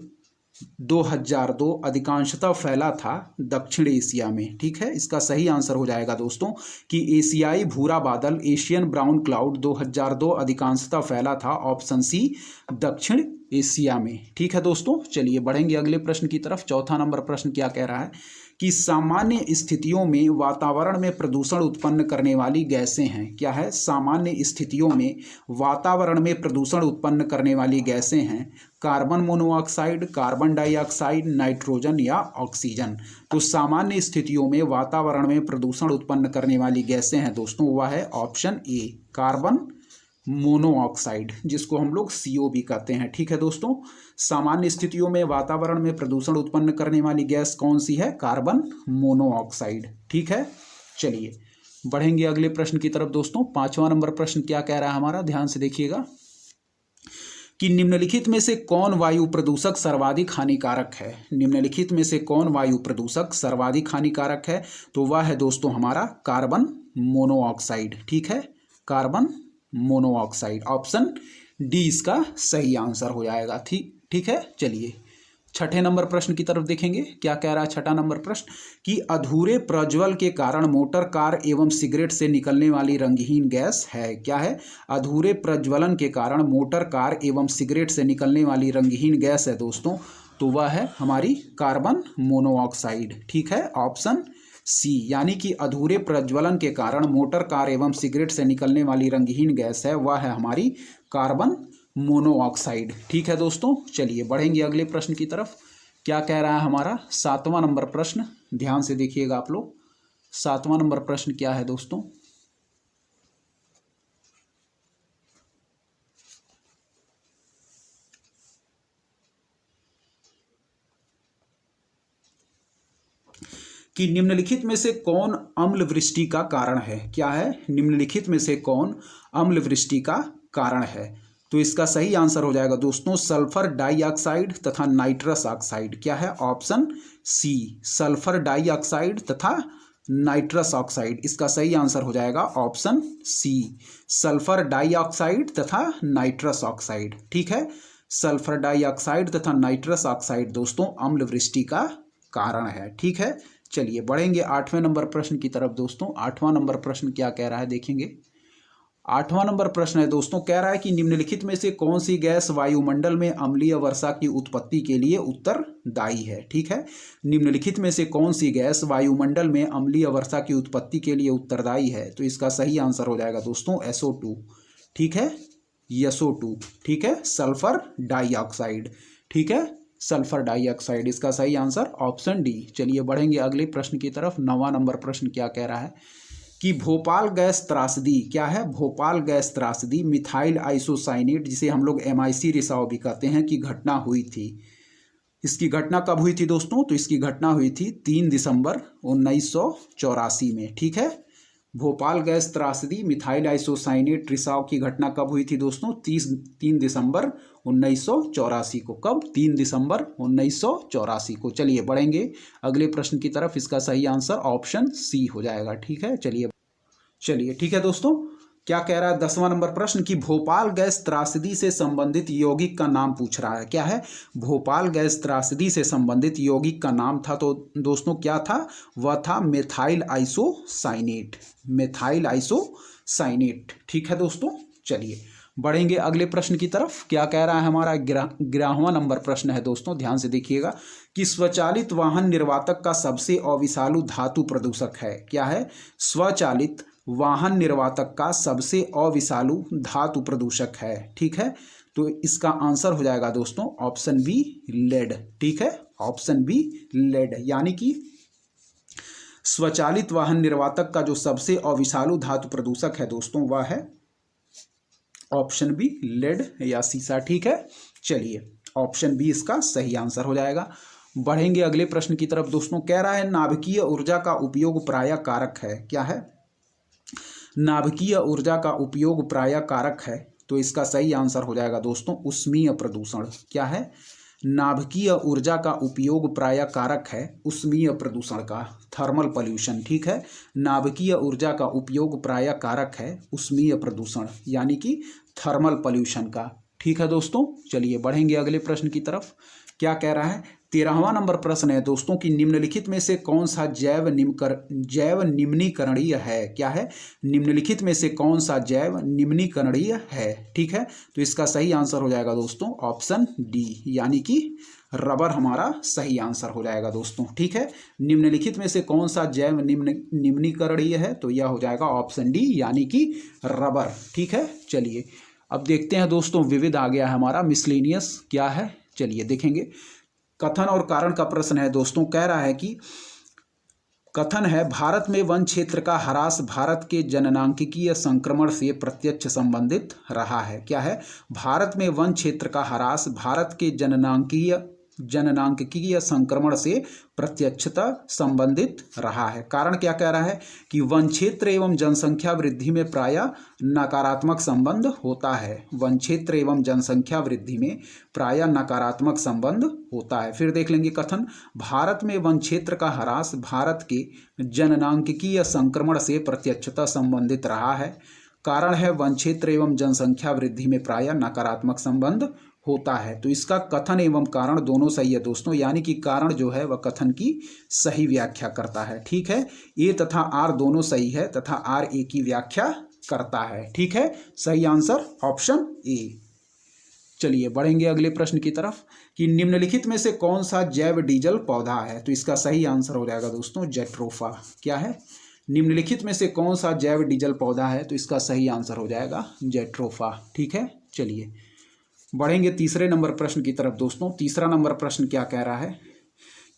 2002 अधिकांशतः फैला था दक्षिण एशिया में। ठीक है, इसका सही आंसर हो जाएगा दोस्तों कि एशियाई भूरा बादल, एशियन ब्राउन क्लाउड 2002 अधिकांशतः फैला था, ऑप्शन सी, दक्षिण एशिया में। ठीक है दोस्तों, चलिए बढ़ेंगे अगले प्रश्न की तरफ। चौथा नंबर प्रश्न क्या कह रहा है, कि सामान्य स्थितियों में वातावरण में प्रदूषण उत्पन्न करने वाली गैसें हैं। क्या है? सामान्य स्थितियों में वातावरण में प्रदूषण उत्पन्न करने वाली गैसें हैं carbon monoxide, carbon dioxide, nitrogen या ऑक्सीजन। तो सामान्य स्थितियों में वातावरण में प्रदूषण उत्पन्न करने वाली गैसें हैं दोस्तों, वह है ऑप्शन ए, कार्बन मोनोऑक्साइड, जिसको हम लोग CO भी कहते हैं। ठीक है दोस्तों, सामान्य स्थितियों में वातावरण में प्रदूषण उत्पन्न करने वाली गैस कौन सी है? Carbon monoxide. ठीक है, चलिए बढ़ेंगे अगले प्रश्न की तरफ दोस्तों। 5वां नंबर प्रश्न क्या कह रहा है हमारा, ध्यान से देखिएगा, कि निम्नलिखित में से कौन वायु प्रदूषक सर्वाधिक हानिकारक है। निम्नलिखित में से कौन वायु प्रदूषक सर्वाधिक हानिकारक है? तो वह है दोस्तों हमारा कार्बन मोनोऑक्साइड। ठीक है, कार्बन मोनोऑक्साइड। ऑप्शन डी इसका सही आंसर हो जाएगा। ठीक है, चलिए छठे नंबर प्रश्न की तरफ देखेंगे। क्या कह रहा है छठा नंबर प्रश्न कि अधूरे प्रज्वल के कारण मोटर कार एवं सिगरेट से निकलने वाली रंगहीन गैस है। क्या है? अधूरे प्रज्वलन के कारण मोटर कार एवं सिगरेट से निकलने वाली रंगहीन गैस है दोस्तों, तो वह है हमारी कार्बन मोनोऑक्साइड। ठीक है, ऑप्शन सी, यानी कि अधूरे प्रज्वलन के कारण मोटर कार एवं सिगरेट से निकलने वाली रंगहीन गैस है, वह है हमारी कार्बन मोनोऑक्साइड। ठीक है दोस्तों, चलिए बढ़ेंगे अगले प्रश्न की तरफ। क्या कह रहा है हमारा सातवां नंबर प्रश्न, ध्यान से देखिएगा आप लोग। सातवां नंबर प्रश्न क्या है दोस्तों? कि निम्नलिखित में से कौन अम्ल वृष्टि का कारण है। क्या है? निम्नलिखित में से कौन अम्ल वृष्टि का कारण है? तो इसका सही आंसर हो जाएगा दोस्तों सल्फर डाइऑक्साइड तथा नाइट्रस ऑक्साइड। क्या है? ऑप्शन सी, सल्फर डाइऑक्साइड तथा नाइट्रस ऑक्साइड। इसका सही आंसर हो जाएगा ऑप्शन सी, सल्फर डाइऑक्साइड तथा नाइट्रस ऑक्साइड। ठीक है, सल्फर डाइऑक्साइड तथा नाइट्रस ऑक्साइड दोस्तों अम्ल वृष्टि का कारण है। ठीक है, चलिए बढ़ेंगे आठवें नंबर प्रश्न की तरफ दोस्तों। आठवां नंबर प्रश्न क्या कह रहा है देखेंगे। आठवां नंबर प्रश्न है दोस्तों, कह रहा है कि निम्नलिखित में से कौन सी गैस वायुमंडल में अम्लीय वर्षा की उत्पत्ति के लिए उत्तरदायी है। ठीक है, निम्नलिखित में से कौन सी गैस वायुमंडल में अम्लीय वर्षा की उत्पत्ति के लिए उत्तरदायी है। तो इसका सही आंसर हो जाएगा दोस्तों SO2। ठीक है, SO2। ठीक है, सल्फर डाइऑक्साइड। ठीक है, सल्फर डाइऑक्साइड इसका सही आंसर ऑप्शन डी। चलिए बढ़ेंगे अगले प्रश्न की तरफ। नौवां नंबर प्रश्न क्या कह रहा है कि भोपाल गैस त्रासदी। क्या है? भोपाल गैस त्रासदी मिथाइल आइसोसाइनेट, जिसे हम लोग MIC रिसाव भी कहते हैं, की घटना हुई थी। इसकी घटना कब हुई थी दोस्तों? तो इसकी घटना हुई थी 3 दिसंबर 1984 में। ठीक है, भोपाल गैस त्रासदी मिथाइल आइसोसाइनेट रिसाव की घटना कब हुई थी दोस्तों? 3 दिसंबर 1984 को। कब? 3 दिसंबर 1984 को। चलिए बढ़ेंगे अगले प्रश्न की तरफ। इसका सही आंसर ऑप्शन सी हो जाएगा। ठीक है, चलिए ठीक है दोस्तों। क्या कह रहा है 10वां नंबर प्रश्न कि भोपाल गैस त्रासदी से संबंधित यौगिक का नाम पूछ रहा है। क्या है? भोपाल गैस त्रासदी से संबंधित यौगिक का नाम था, तो दोस्तों क्या था? वह था मेथाइल आइसोसाइनेट। Methyl isocyanate. ठीक है दोस्तों, चलिए बढ़ेंगे अगले प्रश्न की तरफ। क्या कह रहा है हमारा 11वां नंबर प्रश्न है दोस्तों, ध्यान से देखिएगा कि स्वचालित वाहन निर्वातक का सबसे अविषालु धातु प्रदूषक है। क्या है? स्वचालित वाहन निर्वातक का सबसे अविषालु धातु प्रदूषक है। ठीक है, तो इसका आंसर हो जाएगा दोस्तों ऑप्शन बी, लेड। ठीक है, ऑप्शन बी, लेड, यानी कि स्वचालित वाहन निर्वातक का जो सबसे अविषालु धातु प्रदूषक है दोस्तों, वह है ऑप्शन बी, लेड या सीसा। ठीक है, चलिए ऑप्शन बी इसका सही आंसर हो जाएगा। बढ़ेंगे अगले प्रश्न की तरफ दोस्तों। कह रहा है नाभिकीय ऊर्जा का उपयोग प्रायः कारक है। क्या है? नाभिकीय ऊर्जा का उपयोग प्रायः कारक है, तो इसका सही आंसर हो जाएगा दोस्तों उष्मीय प्रदूषण। क्या है? नाभिकीय ऊर्जा का उपयोग प्रायः कारक है उष्मीय प्रदूषण का, थर्मल पॉल्यूशन। ठीक है, नाभिकीय ऊर्जा का उपयोग प्रायः कारक है उष्मीय प्रदूषण, यानी कि थर्मल पॉल्यूशन का। ठीक है दोस्तों, चलिए बढ़ेंगे अगले प्रश्न की तरफ। क्या कह रहा है 13वां नंबर प्रश्न है दोस्तों कि निम्नलिखित में से कौन सा जैव निम्नीकरणीय है। क्या है? निम्नलिखित में से कौन सा जैव निम्नीकरणीय है। ठीक है, तो इसका सही आंसर हो जाएगा दोस्तों ऑप्शन डी, यानी कि रबर हमारा सही आंसर हो जाएगा दोस्तों। ठीक है, निम्नलिखित में से कौन सा जैव निम्नीकरणीय है, तो यह हो जाएगा ऑप्शन डी, यानी कि रबर। ठीक है, चलिए अब देखते हैं दोस्तों, विविध आ गया है हमारा, मिसलेनियस क्या है चलिए देखेंगे। कथन और कारण का प्रश्न है दोस्तों। कह रहा है कि कथन है भारत में वन क्षेत्र का ह्रास भारत के जननांकिकीय संक्रमण से प्रत्यक्ष संबंधित रहा है। क्या है? भारत में वन क्षेत्र का ह्रास भारत के जननांकिकीय संक्रमण से प्रत्यक्षता संबंधित रहा है। कारण क्या कह रहा है कि वन क्षेत्र एवं जनसंख्या वृद्धि में प्रायः नकारात्मक संबंध होता है। वन क्षेत्र एवं जनसंख्या वृद्धि में प्रायः नकारात्मक संबंध होता है। फिर देख लेंगे कथन, भारत में वन क्षेत्र का ह्रास भारत के जननांकिकीय संक्रमण से प्रत्यक्षता संबंधित रहा है। कारण है वन क्षेत्र एवं जनसंख्या वृद्धि में प्रायः नकारात्मक संबंध होता है। तो इसका कथन एवं कारण दोनों सही है दोस्तों, यानी कि कारण जो है वह कथन की सही व्याख्या करता है। ठीक है, ए तथा आर दोनों सही है तथा आर ए की व्याख्या करता है। ठीक है, सही आंसर ऑप्शन ए। चलिए बढ़ेंगे अगले प्रश्न की तरफ कि निम्नलिखित में से कौन सा जैव डीजल पौधा है। तो इसका सही आंसर हो जाएगा दोस्तों जैट्रोफा। क्या है, निम्नलिखित में से कौन सा जैव डीजल पौधा है। तो इसका सही आंसर हो जाएगा जैट्रोफा। ठीक है, चलिए बढ़ेंगे तीसरे नंबर प्रश्न की तरफ दोस्तों। तीसरा नंबर प्रश्न क्या कह रहा है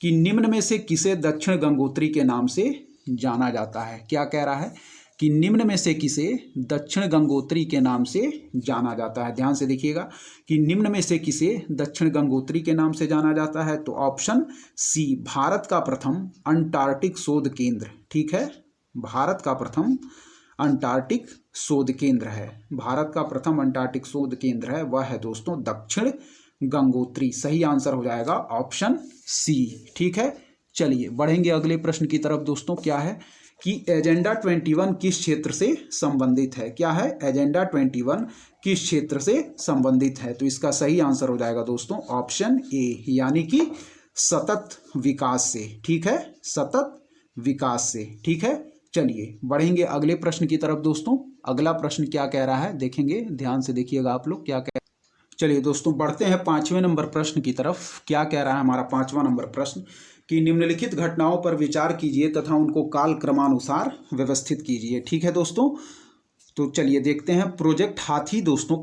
कि निम्न में से किसे दक्षिण गंगोत्री के नाम से जाना जाता है। क्या कह रहा है कि निम्न में से किसे दक्षिण गंगोत्री के नाम से जाना जाता है। ध्यान से देखिएगा कि निम्न में से किसे दक्षिण गंगोत्री के नाम से जाना जाता है। तो ऑप्शन सी, भारत का प्रथम अंटार्कटिक शोध केंद्र। ठीक है, भारत का प्रथम अंटार्कटिक शोध केंद्र है, भारत का प्रथम अंटार्कटिक शोध केंद्र है वह है दोस्तों दक्षिण गंगोत्री। सही आंसर हो जाएगा ऑप्शन सी। ठीक है, चलिए बढ़ेंगे अगले प्रश्न की तरफ दोस्तों। क्या है कि एजेंडा 21 किस क्षेत्र से संबंधित है। क्या है, एजेंडा 21 किस क्षेत्र से संबंधित है। तो इसका सही आंसर हो जाएगा दोस्तों ऑप्शन ए, यानी कि सतत विकास से। ठीक है, सतत विकास से। ठीक है, चलिए बढ़ेंगे अगले प्रश्न की तरफ दोस्तों। अगला प्रश्न क्या कह रहा है देखेंगे, ध्यान से देखिएगा आप लोग क्या कह। चलिए दोस्तों बढ़ते हैं पांचवें नंबर प्रश्न की तरफ। क्या कह रहा है हमारा पांचवा नंबर प्रश्न कि निम्नलिखित घटनाओं पर विचार कीजिए तथा उनको काल क्रमानुसार व्यवस्थित कीजिए। ठीक है दोस्तों, तो चलिए देखते हैं। प्रोजेक्ट हाथी दोस्तों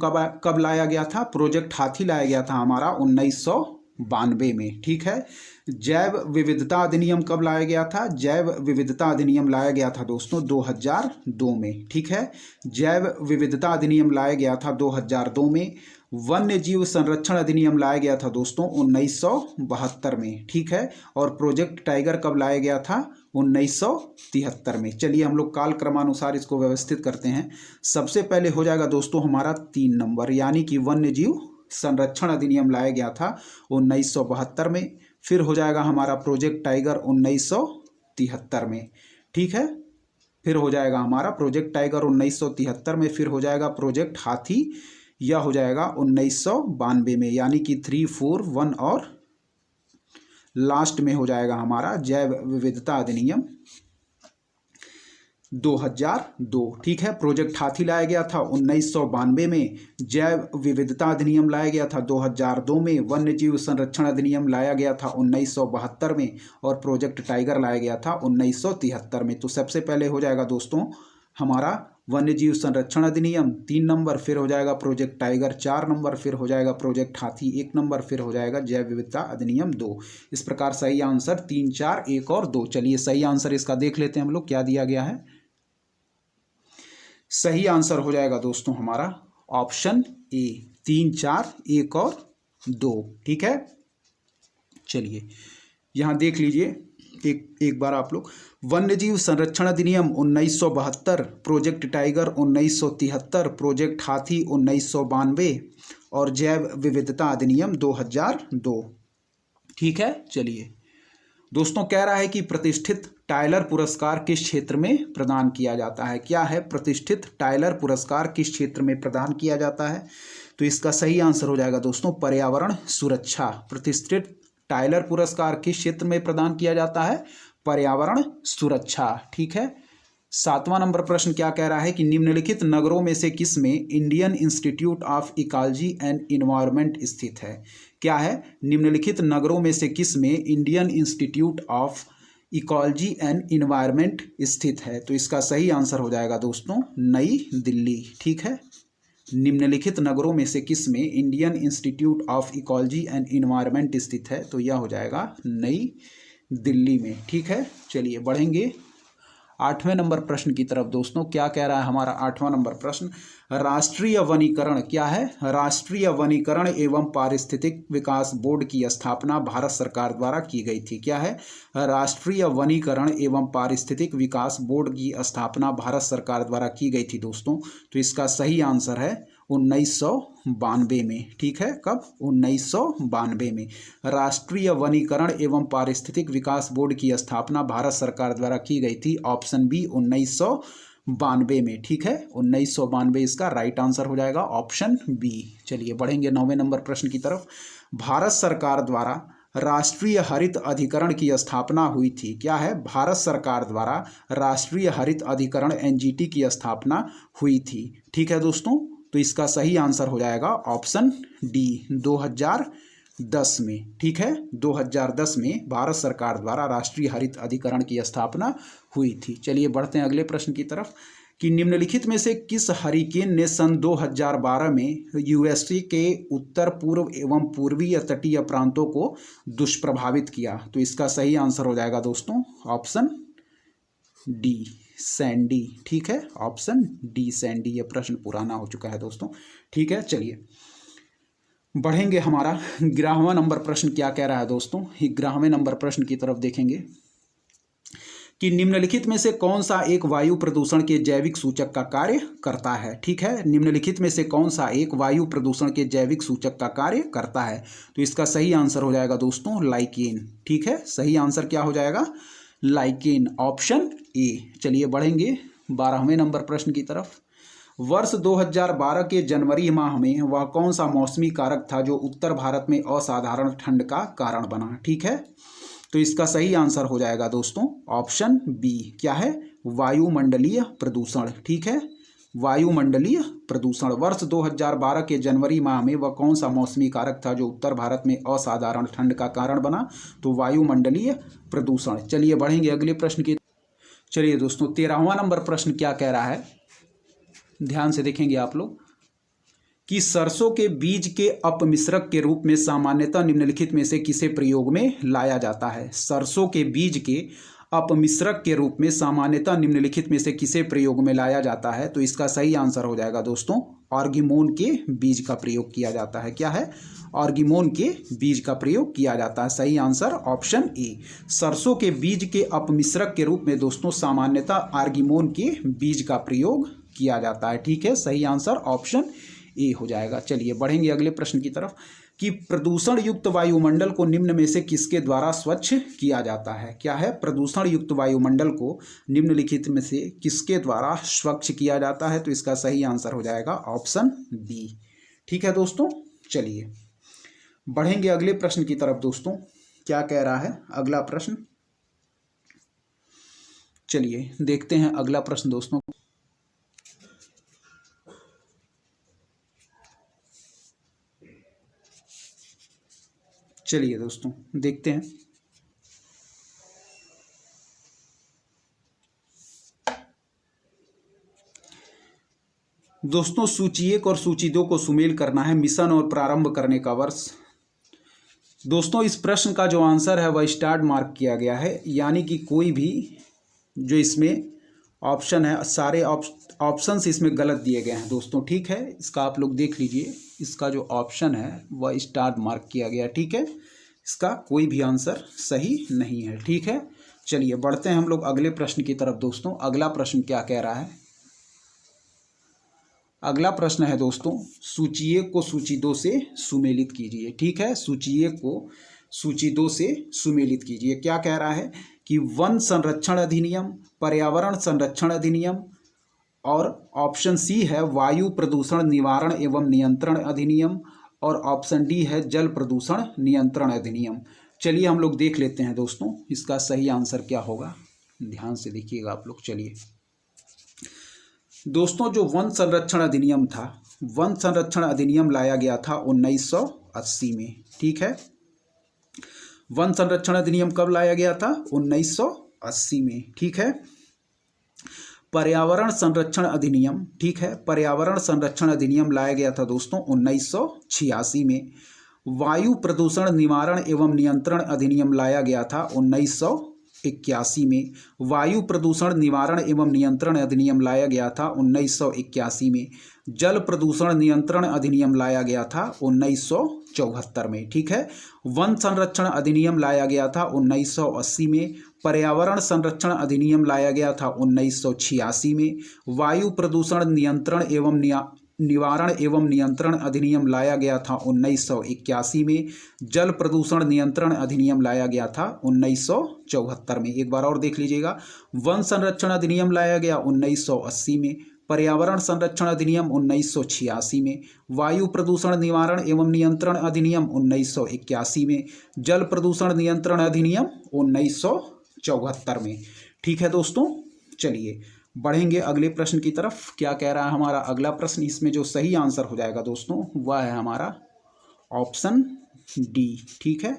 कब लाया गया था। प्रोजेक्ट हाथी लाया गया था हमारा 1992 में। ठीक है, जैव विविधता अधिनियम कब लाया गया था। जैव विविधता अधिनियम लाया गया था दोस्तों 2002 में। ठीक है, जैव विविधता अधिनियम लाया गया था 2002 में। वन्य जीव संरक्षण अधिनियम लाया गया था दोस्तों 1972 में। ठीक है, और प्रोजेक्ट टाइगर कब लाया गया था 1973 में। चलिए हम लोग काल क्रमानुसार इसको व्यवस्थित करते हैं। सबसे पहले हो जाएगा दोस्तों हमारा 3 नंबर, यानी कि वन्य जीव संरक्षण अधिनियम लाया गया था 1972 में। फिर हो जाएगा हमारा प्रोजेक्ट टाइगर 1973 में। ठीक है, फिर हो जाएगा हमारा प्रोजेक्ट टाइगर 1973 में। फिर हो जाएगा प्रोजेक्ट हाथी, यह हो जाएगा 1992 में, यानी कि 3, 4, 1 और लास्ट में हो जाएगा हमारा जैव विविधता अधिनियम 2002। ठीक है, प्रोजेक्ट हाथी लाया गया था 1992 में, जैव विविधता अधिनियम लाया गया था 2002 में, वन्य जीव संरक्षण अधिनियम लाया गया था 1972 में और प्रोजेक्ट टाइगर लाया गया था 1973 में। तो सबसे पहले हो जाएगा दोस्तों हमारा वन्य जीव संरक्षण अधिनियम 3 नंबर, फिर हो जाएगा प्रोजेक्ट टाइगर 4 नंबर, फिर हो जाएगा प्रोजेक्ट हाथी 1 नंबर, फिर हो जाएगा जैव विविधता अधिनियम 2। इस प्रकार सही आंसर 3, 4, 1 और 2। चलिए सही आंसर इसका देख लेते हैं हम लोग क्या दिया गया है। सही आंसर हो जाएगा दोस्तों हमारा ऑप्शन ए, 3, 4, 1 और 2। ठीक है, चलिए यहां देख लीजिए एक बार आप लोग। वन्य जीव संरक्षण अधिनियम 1972, प्रोजेक्ट टाइगर 1973, प्रोजेक्ट हाथी 1992 और जैव विविधता अधिनियम 2002। ठीक है, चलिए दोस्तों कह रहा है कि प्रतिष्ठित टायलर पुरस्कार किस क्षेत्र में प्रदान किया जाता है। क्या है, प्रतिष्ठित टायलर पुरस्कार किस क्षेत्र में प्रदान किया जाता है। तो इसका सही आंसर हो जाएगा दोस्तों पर्यावरण सुरक्षा। प्रतिष्ठित टायलर पुरस्कार किस क्षेत्र में प्रदान किया जाता है, पर्यावरण सुरक्षा। ठीक है, 7वां नंबर प्रश्न क्या कह रहा है कि निम्नलिखित नगरों में से किस में Indian institute of ecology and environment स्थित है। क्या है, निम्नलिखित नगरों में से किस में Indian institute of ecology and environment स्थित है। तो इसका सही आंसर हो जाएगा दोस्तों नई दिल्ली। ठीक है, निम्नलिखित नगरों में से किस में Indian institute of ecology and environment स्थित है। तो यह हो जाएगा नई दिल्ली में। ठीक है, चलिए बढ़ेंगे 8वें नंबर प्रश्न की तरफ दोस्तों। क्या कह रहा है हमारा 8वां नंबर प्रश्न, राष्ट्रीय वनीकरण। क्या है, राष्ट्रीय वनीकरण एवं पारिस्थितिक विकास बोर्ड की स्थापना भारत सरकार द्वारा की गई थी। क्या है, राष्ट्रीय वनीकरण एवं पारिस्थितिक विकास बोर्ड की स्थापना भारत सरकार द्वारा की गई थी दोस्तों। तो इसका सही आंसर है 1992 में। ठीक है, कब, 1992 में राष्ट्रीय वनीकरण एवं पारिस्थितिक विकास बोर्ड की स्थापना भारत सरकार द्वारा की गई थी। ऑप्शन बी 1992 1992 में, ठीक है, 1992 इसका राइट आंसर हो जाएगा, ऑप्शन बी। चलिए बढ़ेंगे 9वें नंबर प्रश्न की तरफ। भारत सरकार द्वारा राष्ट्रीय हरित अधिकरण की स्थापना हुई थी। क्या है? भारत सरकार द्वारा राष्ट्रीय हरित अधिकरण एनजीटी की स्थापना हुई थी। ठीक है दोस्तों, तो इसका सही आंसर हो जाएगा ऑप्शन डी, 2010 में। ठीक है, 2010 में भारत सरकार द्वारा राष्ट्रीय हरित अधिकरण की स्थापना हुई थी। चलिए बढ़ते हैं अगले प्रश्न की तरफ कि निम्नलिखित में से किस हरिकेन ने सन 2012 में यूएसए के उत्तर पूर्व एवं पूर्वीय तटीय प्रांतों को दुष्प्रभावित किया? तो इसका सही आंसर हो जाएगा दोस्तों ऑप्शन डी, सैंडी। ठीक है, ऑप्शन डी, सैंडी। ये प्रश्न पुराना हो चुका है दोस्तों। ठीक है, चलिए बढ़ेंगे। हमारा 11वां नंबर प्रश्न क्या कह रहा है दोस्तों? 11वें नंबर प्रश्न की तरफ देखेंगे कि निम्नलिखित में से कौन सा एक वायु प्रदूषण के जैविक सूचक का कार्य करता है? ठीक है, निम्नलिखित में से कौन सा एक वायु प्रदूषण के जैविक सूचक का कार्य करता है? तो इसका सही आंसर हो जाएगा दोस्तों लाइकेन। ठीक है, सही आंसर क्या हो जाएगा? Lichen, option A. चलिए बढ़ेंगे 12वें नंबर प्रश्न की तरफ। वर्ष 2012 के जनवरी माह में वह कौन सा मौसमी कारक था जो उत्तर भारत में असाधारण ठंड का कारण बना? ठीक है, तो इसका सही आंसर हो जाएगा दोस्तों ऑप्शन बी। क्या है? वायुमंडलीय प्रदूषण। ठीक है, वायुमंडलीय प्रदूषण। वर्ष 2012 के जनवरी माह में वह कौन सा मौसमी कारक था जो उत्तर भारत में असाधारण ठंड का कारण बना? तो वायुमंडलीय प्रदूषण। चलिए बढ़ेंगे अगले प्रश्न की। चलिए दोस्तों 13वां नंबर प्रश्न क्या कह रहा है, ध्यान से देखेंगे आप लोग कि सरसों के बीज के अपमिश्रक के रूप में सामान्यतः निम्नलिखित में से किसे प्रयोग में लाया जाता है? सरसों के बीज के अपमिश्रक के रूप में सामान्यतः निम्नलिखित में से किसे प्रयोग में लाया जाता है? तो इसका सही आंसर हो जाएगा दोस्तों ऑर्गेमोन के बीज का प्रयोग किया जाता है। क्या है? ऑर्गेमोन के बीज का प्रयोग किया जाता है। सही आंसर ऑप्शन ए। सरसों के बीज के अपमिश्रक के रूप में दोस्तों सामान्यतः ऑर्गेमोन के बीज का प्रयोग किया जाता है। ठीक है, सही आंसर ऑप्शन ए हो जाएगा। चलिए बढ़ेंगे अगले प्रश्न की तरफ कि प्रदूषण युक्त वायुमंडल को निम्न में से किसके द्वारा स्वच्छ किया जाता है? क्या है? प्रदूषण युक्त वायुमंडल को निम्नलिखित में से किसके द्वारा स्वच्छ किया जाता है? तो इसका सही आंसर हो जाएगा ऑप्शन बी। ठीक है दोस्तों, चलिए बढ़ेंगे अगले प्रश्न की तरफ। दोस्तों क्या कह रहा है अगला प्रश्न? चलिए देखते हैं अगला प्रश्न दोस्तों। चलिए दोस्तों देखते हैं। दोस्तों सूची 1 और सूची 2 को सुमेल करना है, मिशन और प्रारंभ करने का वर्ष। दोस्तों इस प्रश्न का जो आंसर है वह स्टार्ट मार्क किया गया है, यानी कि कोई भी जो इसमें ऑप्शन है, सारे ऑप्शंस इसमें गलत दिए गए हैं दोस्तों। ठीक है, इसका आप लोग देख लीजिए, इसका जो ऑप्शन है वह स्टार्ट मार्क किया गया। ठीक है, इसका कोई भी आंसर सही नहीं है। ठीक है, चलिए बढ़ते हैं हम लोग अगले प्रश्न की तरफ। दोस्तों अगला प्रश्न क्या कह रहा है? अगला प्रश्न है दोस्तों सूची 1 को सूची 2 से सुमेलित कीजिए। ठीक है, सूची 1 को सूची 2 से सुमेलित कीजिए। क्या कह रहा है कि वन संरक्षण अधिनियम, पर्यावरण संरक्षण अधिनियम, और ऑप्शन सी है वायु प्रदूषण निवारण एवं नियंत्रण अधिनियम, और ऑप्शन डी है जल प्रदूषण नियंत्रण अधिनियम। चलिए हम लोग देख लेते हैं दोस्तों इसका सही आंसर क्या होगा, ध्यान से देखिएगा आप लोग। चलिए दोस्तों जो वन संरक्षण अधिनियम था, वन संरक्षण अधिनियम लाया गया था 1980 में। ठीक है, वन संरक्षण अधिनियम कब लाया गया था? 1980 में। ठीक है, पर्यावरण संरक्षण अधिनियम, ठीक है, पर्यावरण संरक्षण अधिनियम लाया गया था दोस्तों 1986 में। वायु प्रदूषण निवारण एवं नियंत्रण अधिनियम लाया गया था 1981 में। वायु प्रदूषण निवारण एवं नियंत्रण अधिनियम लाया गया था 1981 में। जल प्रदूषण नियंत्रण अधिनियम लाया गया था 1974 में। ठीक है, वन संरक्षण अधिनियम लाया गया था 1980 में। पर्यावरण संरक्षण अधिनियम लाया गया था 1986 में। वायु प्रदूषण नियंत्रण एवं निवारण एवं नियंत्रण अधिनियम लाया गया था 1981 में। जल प्रदूषण नियंत्रण अधिनियम लाया गया था 1974 में। एक बार और देख लीजिएगा, वन संरक्षण अधिनियम लाया गया 1980 में। पर्यावरण संरक्षण अधिनियम 1986 में। वायु प्रदूषण निवारण एवं नियंत्रण अधिनियम 1981 में। जल प्रदूषण नियंत्रण अधिनियम 1974 में। ठीक है दोस्तों, चलिए बढ़ेंगे अगले प्रश्न की तरफ। क्या कह रहा है हमारा अगला प्रश्न? इसमें जो सही आंसर हो जाएगा दोस्तों वह है हमारा ऑप्शन डी। ठीक है,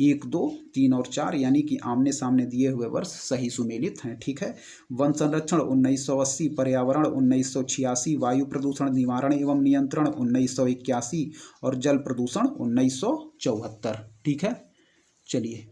1, 2, 3 और 4 यानी कि आमने सामने दिए हुए वर्ष सही सुमेलित हैं। ठीक है, वन संरक्षण 1980, पर्यावरण 1986, वायु प्रदूषण निवारण एवं नियंत्रण 1981 और जल प्रदूषण 1974। ठीक है, चलिए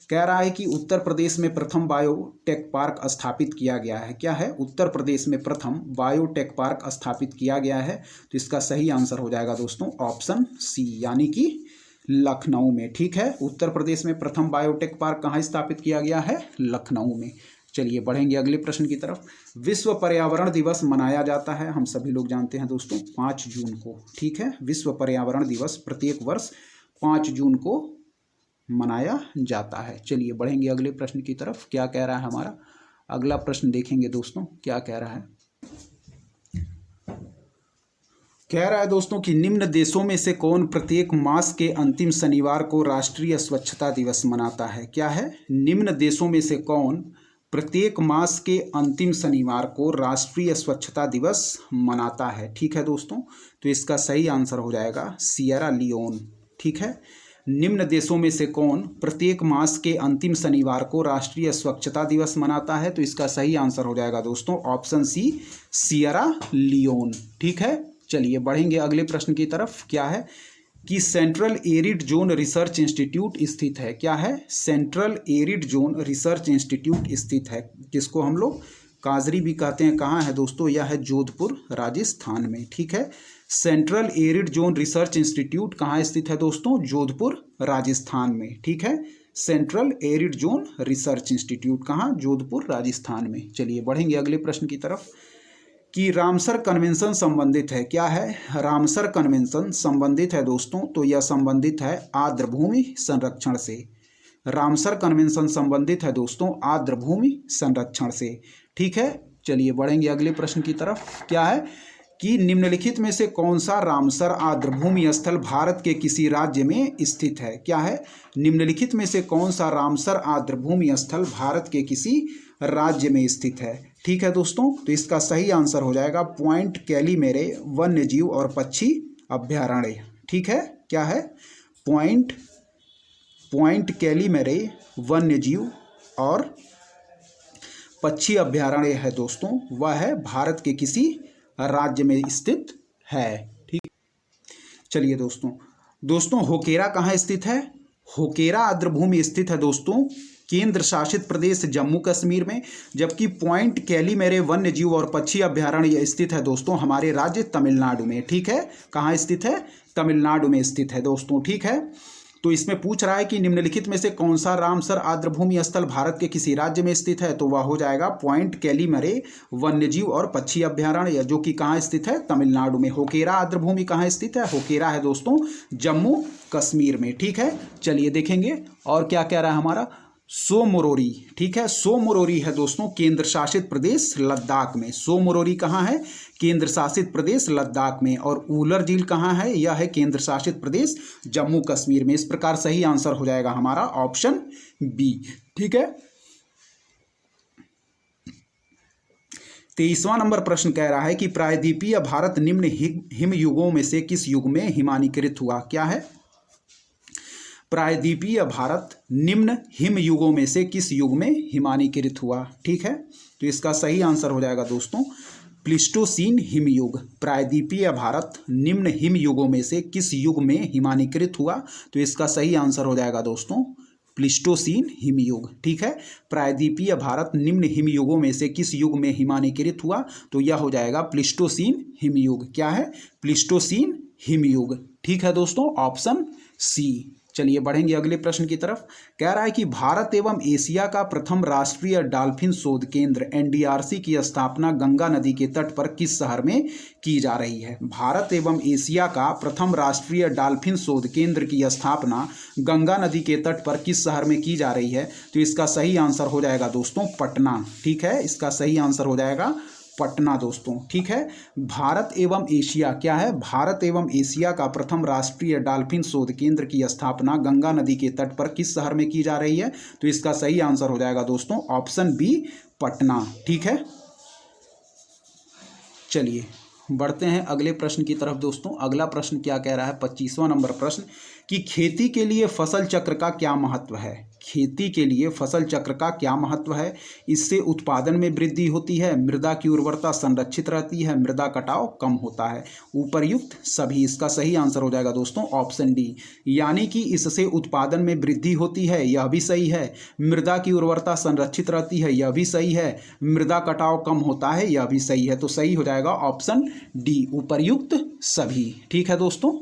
कह रहा है कि उत्तर प्रदेश में प्रथम बायोटेक पार्क स्थापित किया गया है। क्या है? उत्तर प्रदेश में प्रथम बायोटेक पार्क स्थापित किया गया है। तो इसका सही आंसर हो जाएगा दोस्तों ऑप्शन सी, यानी कि लखनऊ में। ठीक है, उत्तर प्रदेश में प्रथम बायोटेक पार्क कहाँ स्थापित किया गया है? लखनऊ में। चलिए बढ़ेंगे अगले प्रश्न की तरफ। विश्व पर्यावरण दिवस मनाया जाता है, हम सभी लोग जानते हैं दोस्तों, 5 जून को। ठीक है, विश्व पर्यावरण दिवस प्रत्येक वर्ष 5 जून को मनाया जाता है। चलिए बढ़ेंगे अगले प्रश्न की तरफ। क्या कह रहा है हमारा अगला प्रश्न? देखेंगे दोस्तों क्या कह रहा है। कह रहा है दोस्तों कि निम्न देशों में से कौन प्रत्येक मास के अंतिम शनिवार को राष्ट्रीय स्वच्छता दिवस मनाता है? क्या है? निम्न देशों में से कौन प्रत्येक मास के अंतिम शनिवार को राष्ट्रीय स्वच्छता दिवस मनाता है? ठीक है दोस्तों, तो इसका सही आंसर हो जाएगा सियरा लियोन। ठीक है, निम्न देशों में से कौन प्रत्येक मास के अंतिम शनिवार को राष्ट्रीय स्वच्छता दिवस मनाता है? तो इसका सही आंसर हो जाएगा दोस्तों ऑप्शन सी, सियरा लियोन। ठीक है, चलिए बढ़ेंगे अगले प्रश्न की तरफ। क्या है कि central arid zone research institute स्थित है? क्या है? Central arid zone research institute स्थित है, जिसको हम लोग काजरी भी कहते हैं। कहाँ है दोस्तों? यह है जोधपुर राजस्थान में। ठीक है, central arid zone research institute कहाँ स्थित है दोस्तों? जोधपुर राजस्थान में। ठीक है, central arid zone research institute कहाँ? जोधपुर राजस्थान में। चलिए बढ़ेंगे अगले प्रश्न की तरफ कि रामसर कन्वेंशन संबंधित है। क्या है? रामसर कन्वेंशन संबंधित है दोस्तों, तो यह संबंधित है आर्द्रभूमि संरक्षण से। रामसर कन्वेंशन संबंधित है दोस्तों आर्द्रभूमि संरक्षण से। ठीक है, चलिए बढ़ेंगे अगले प्रश्न की तरफ। क्या है कि निम्नलिखित में से कौन सा रामसर आर्द्रभूमि स्थल भारत के किसी राज्य में स्थित है? क्या है? निम्नलिखित में से कौन सा रामसर आर्द्रभूमि स्थल भारत के किसी राज्य में स्थित है? ठीक है दोस्तों, तो इसका सही आंसर हो जाएगा पॉइंट कैलीमेरे वन्य जीव और पक्षी अभ्यारण्य। ठीक है, क्या है? पॉइंट कैलीमेरे वन्य जीव और पक्षी अभ्यारण्य है दोस्तों, वह है भारत के किसी राज्य में स्थित है। ठीक, चलिए दोस्तों होकेरा कहाँ स्थित है? होकेरा आर्द्रभूमि स्थित है दोस्तों केंद्र शासित प्रदेश जम्मू कश्मीर में, जबकि पॉइंट कैलीमेरे वन्य जीव और पक्षी अभ्यारण्य स्थित है दोस्तों हमारे राज्य तमिलनाडु में। ठीक है, कहाँ स्थित है? तमिलनाडु में स्थित है दोस्तों। ठीक है, तो इसमें पूछ रहा है कि निम्नलिखित में से कौन सा रामसर आर्द्रभूमि स्थल भारत के किसी राज्य में स्थित है? तो वह हो जाएगा पॉइंट कैलीमेरे वन्यजीव और पक्षी अभ्यारण्य, जो कि कहाँ स्थित है? तमिलनाडु में। होकेरा आर्द्रभूमि कहाँ स्थित है? होकेरा है दोस्तों जम्मू कश्मीर में। ठीक है, चलिए देखेंगे और क्या कह रहा है हमारा सो मोरोरी। ठीक है, सो मोरोरी है दोस्तों केंद्र शासित प्रदेश लद्दाख में। सो मोरोरी कहाँ है? केंद्र शासित प्रदेश लद्दाख में। और ऊलर झील कहाँ है? यह है केंद्र शासित प्रदेश जम्मू कश्मीर में। इस प्रकार सही आंसर हो जाएगा हमारा ऑप्शन बी। ठीक है, 23वां नंबर प्रश्न कह रहा है कि प्रायद्वीपीय भारत निम्न हिम युगों में से किस युग में हिमानीकृत हुआ? क्या है? प्रायद्वीपीय भारत निम्न हिम युगों में से किस युग में हिमानीकृत हुआ? ठीक है, तो इसका सही आंसर हो जाएगा दोस्तों प्लीस्टोसीन हिमयुग। प्रायद्वीपीय भारत निम्न हिम युगों में से किस युग में हिमानीकृत हुआ? तो इसका सही आंसर हो जाएगा दोस्तों प्लीस्टोसीन हिमयुग। ठीक है, प्रायद्वीपीय भारत निम्न हिम युगों में से किस युग में हिमानीकृत हुआ? तो यह हो जाएगा प्लीस्टोसीन हिमयुग। क्या है? प्लीस्टोसीन हिमयुग। ठीक है दोस्तों, ऑप्शन सी। चलिए बढ़ेंगे अगले प्रश्न की तरफ। कह रहा है कि भारत एवं एशिया का प्रथम राष्ट्रीय डॉल्फिन शोध केंद्र एनडीआरसी की स्थापना गंगा नदी के तट पर किस शहर में की जा रही है? भारत एवं एशिया का प्रथम राष्ट्रीय डॉल्फिन शोध केंद्र की स्थापना गंगा नदी के तट पर किस शहर में की जा रही है? तो इसका सही आंसर हो जाएगा दोस्तों पटना। ठीक है, इसका सही आंसर हो जाएगा पटना दोस्तों। ठीक है, भारत एवं एशिया क्या है? भारत एवं एशिया का प्रथम राष्ट्रीय डॉल्फिन शोध केंद्र की स्थापना गंगा नदी के तट पर किस शहर में की जा रही है? तो इसका सही आंसर हो जाएगा दोस्तों ऑप्शन बी पटना। ठीक है, चलिए बढ़ते हैं अगले प्रश्न की तरफ दोस्तों। अगला प्रश्न क्या कह रहा है? 25वां नंबर प्रश्न कि खेती के लिए फसल चक्र का क्या महत्व है? खेती के लिए फसल चक्र का क्या महत्व है? इससे उत्पादन में वृद्धि होती है, मृदा की उर्वरता संरक्षित रहती है, मृदा कटाव कम होता है। उपर्युक्त सभी। इसका सही आंसर हो जाएगा दोस्तों ऑप्शन डी, यानी कि इससे उत्पादन में वृद्धि होती है, यह भी सही है। मृदा की उर्वरता संरक्षित रहती है, यह भी सही है। मृदा कटाव कम होता है, यह भी सही है। तो सही हो जाएगा ऑप्शन डी, उपर्युक्त सभी। ठीक है दोस्तों,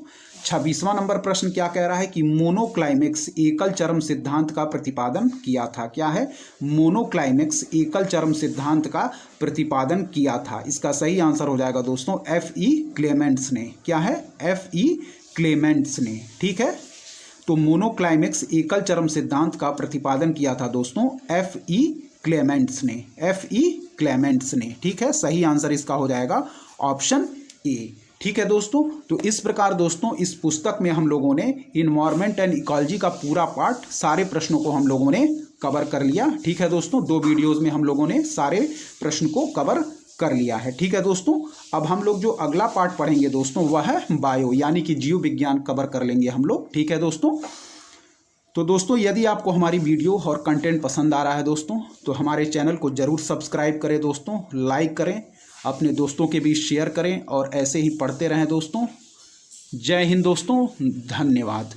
26वां नंबर प्रश्न क्या कह रहा है कि मोनोक्लाइमेक्स एकल चरम सिद्धांत का प्रतिपादन किया था। क्या है? मोनोक्लाइमेक्स एकल चरम सिद्धांत का प्रतिपादन किया था। इसका सही आंसर हो जाएगा दोस्तों F.E. क्लेमेंट्स ने। क्या है? F.E. क्लेमेंट्स ने। ठीक है, तो मोनोक्लाइमेक्स एकल चरम सिद्धांत का प्रतिपादन किया था दोस्तों F.E. क्लेमेंट्स ने। F.E. क्लेमेंट्स ने। ठीक है, सही आंसर इसका हो जाएगा ऑप्शन ए। ठीक है दोस्तों, तो इस प्रकार दोस्तों इस पुस्तक में हम लोगों ने इन्वायरमेंट एंड इकोलॉजी का पूरा पार्ट, सारे प्रश्नों को हम लोगों ने कवर कर लिया। ठीक है दोस्तों, 2 वीडियोज़ में हम लोगों ने सारे प्रश्न को कवर कर लिया है। ठीक है दोस्तों, अब हम लोग जो अगला पार्ट पढ़ेंगे दोस्तों वह है बायो, यानी कि जीव विज्ञान कवर कर लेंगे हम लोग। ठीक है दोस्तों, तो दोस्तों यदि आपको हमारी वीडियो और कंटेंट पसंद आ रहा है दोस्तों, तो हमारे चैनल को ज़रूर सब्सक्राइब करें दोस्तों, लाइक करें, अपने दोस्तों के बीच शेयर करें और ऐसे ही पढ़ते रहें दोस्तों। जय हिंद दोस्तों, धन्यवाद।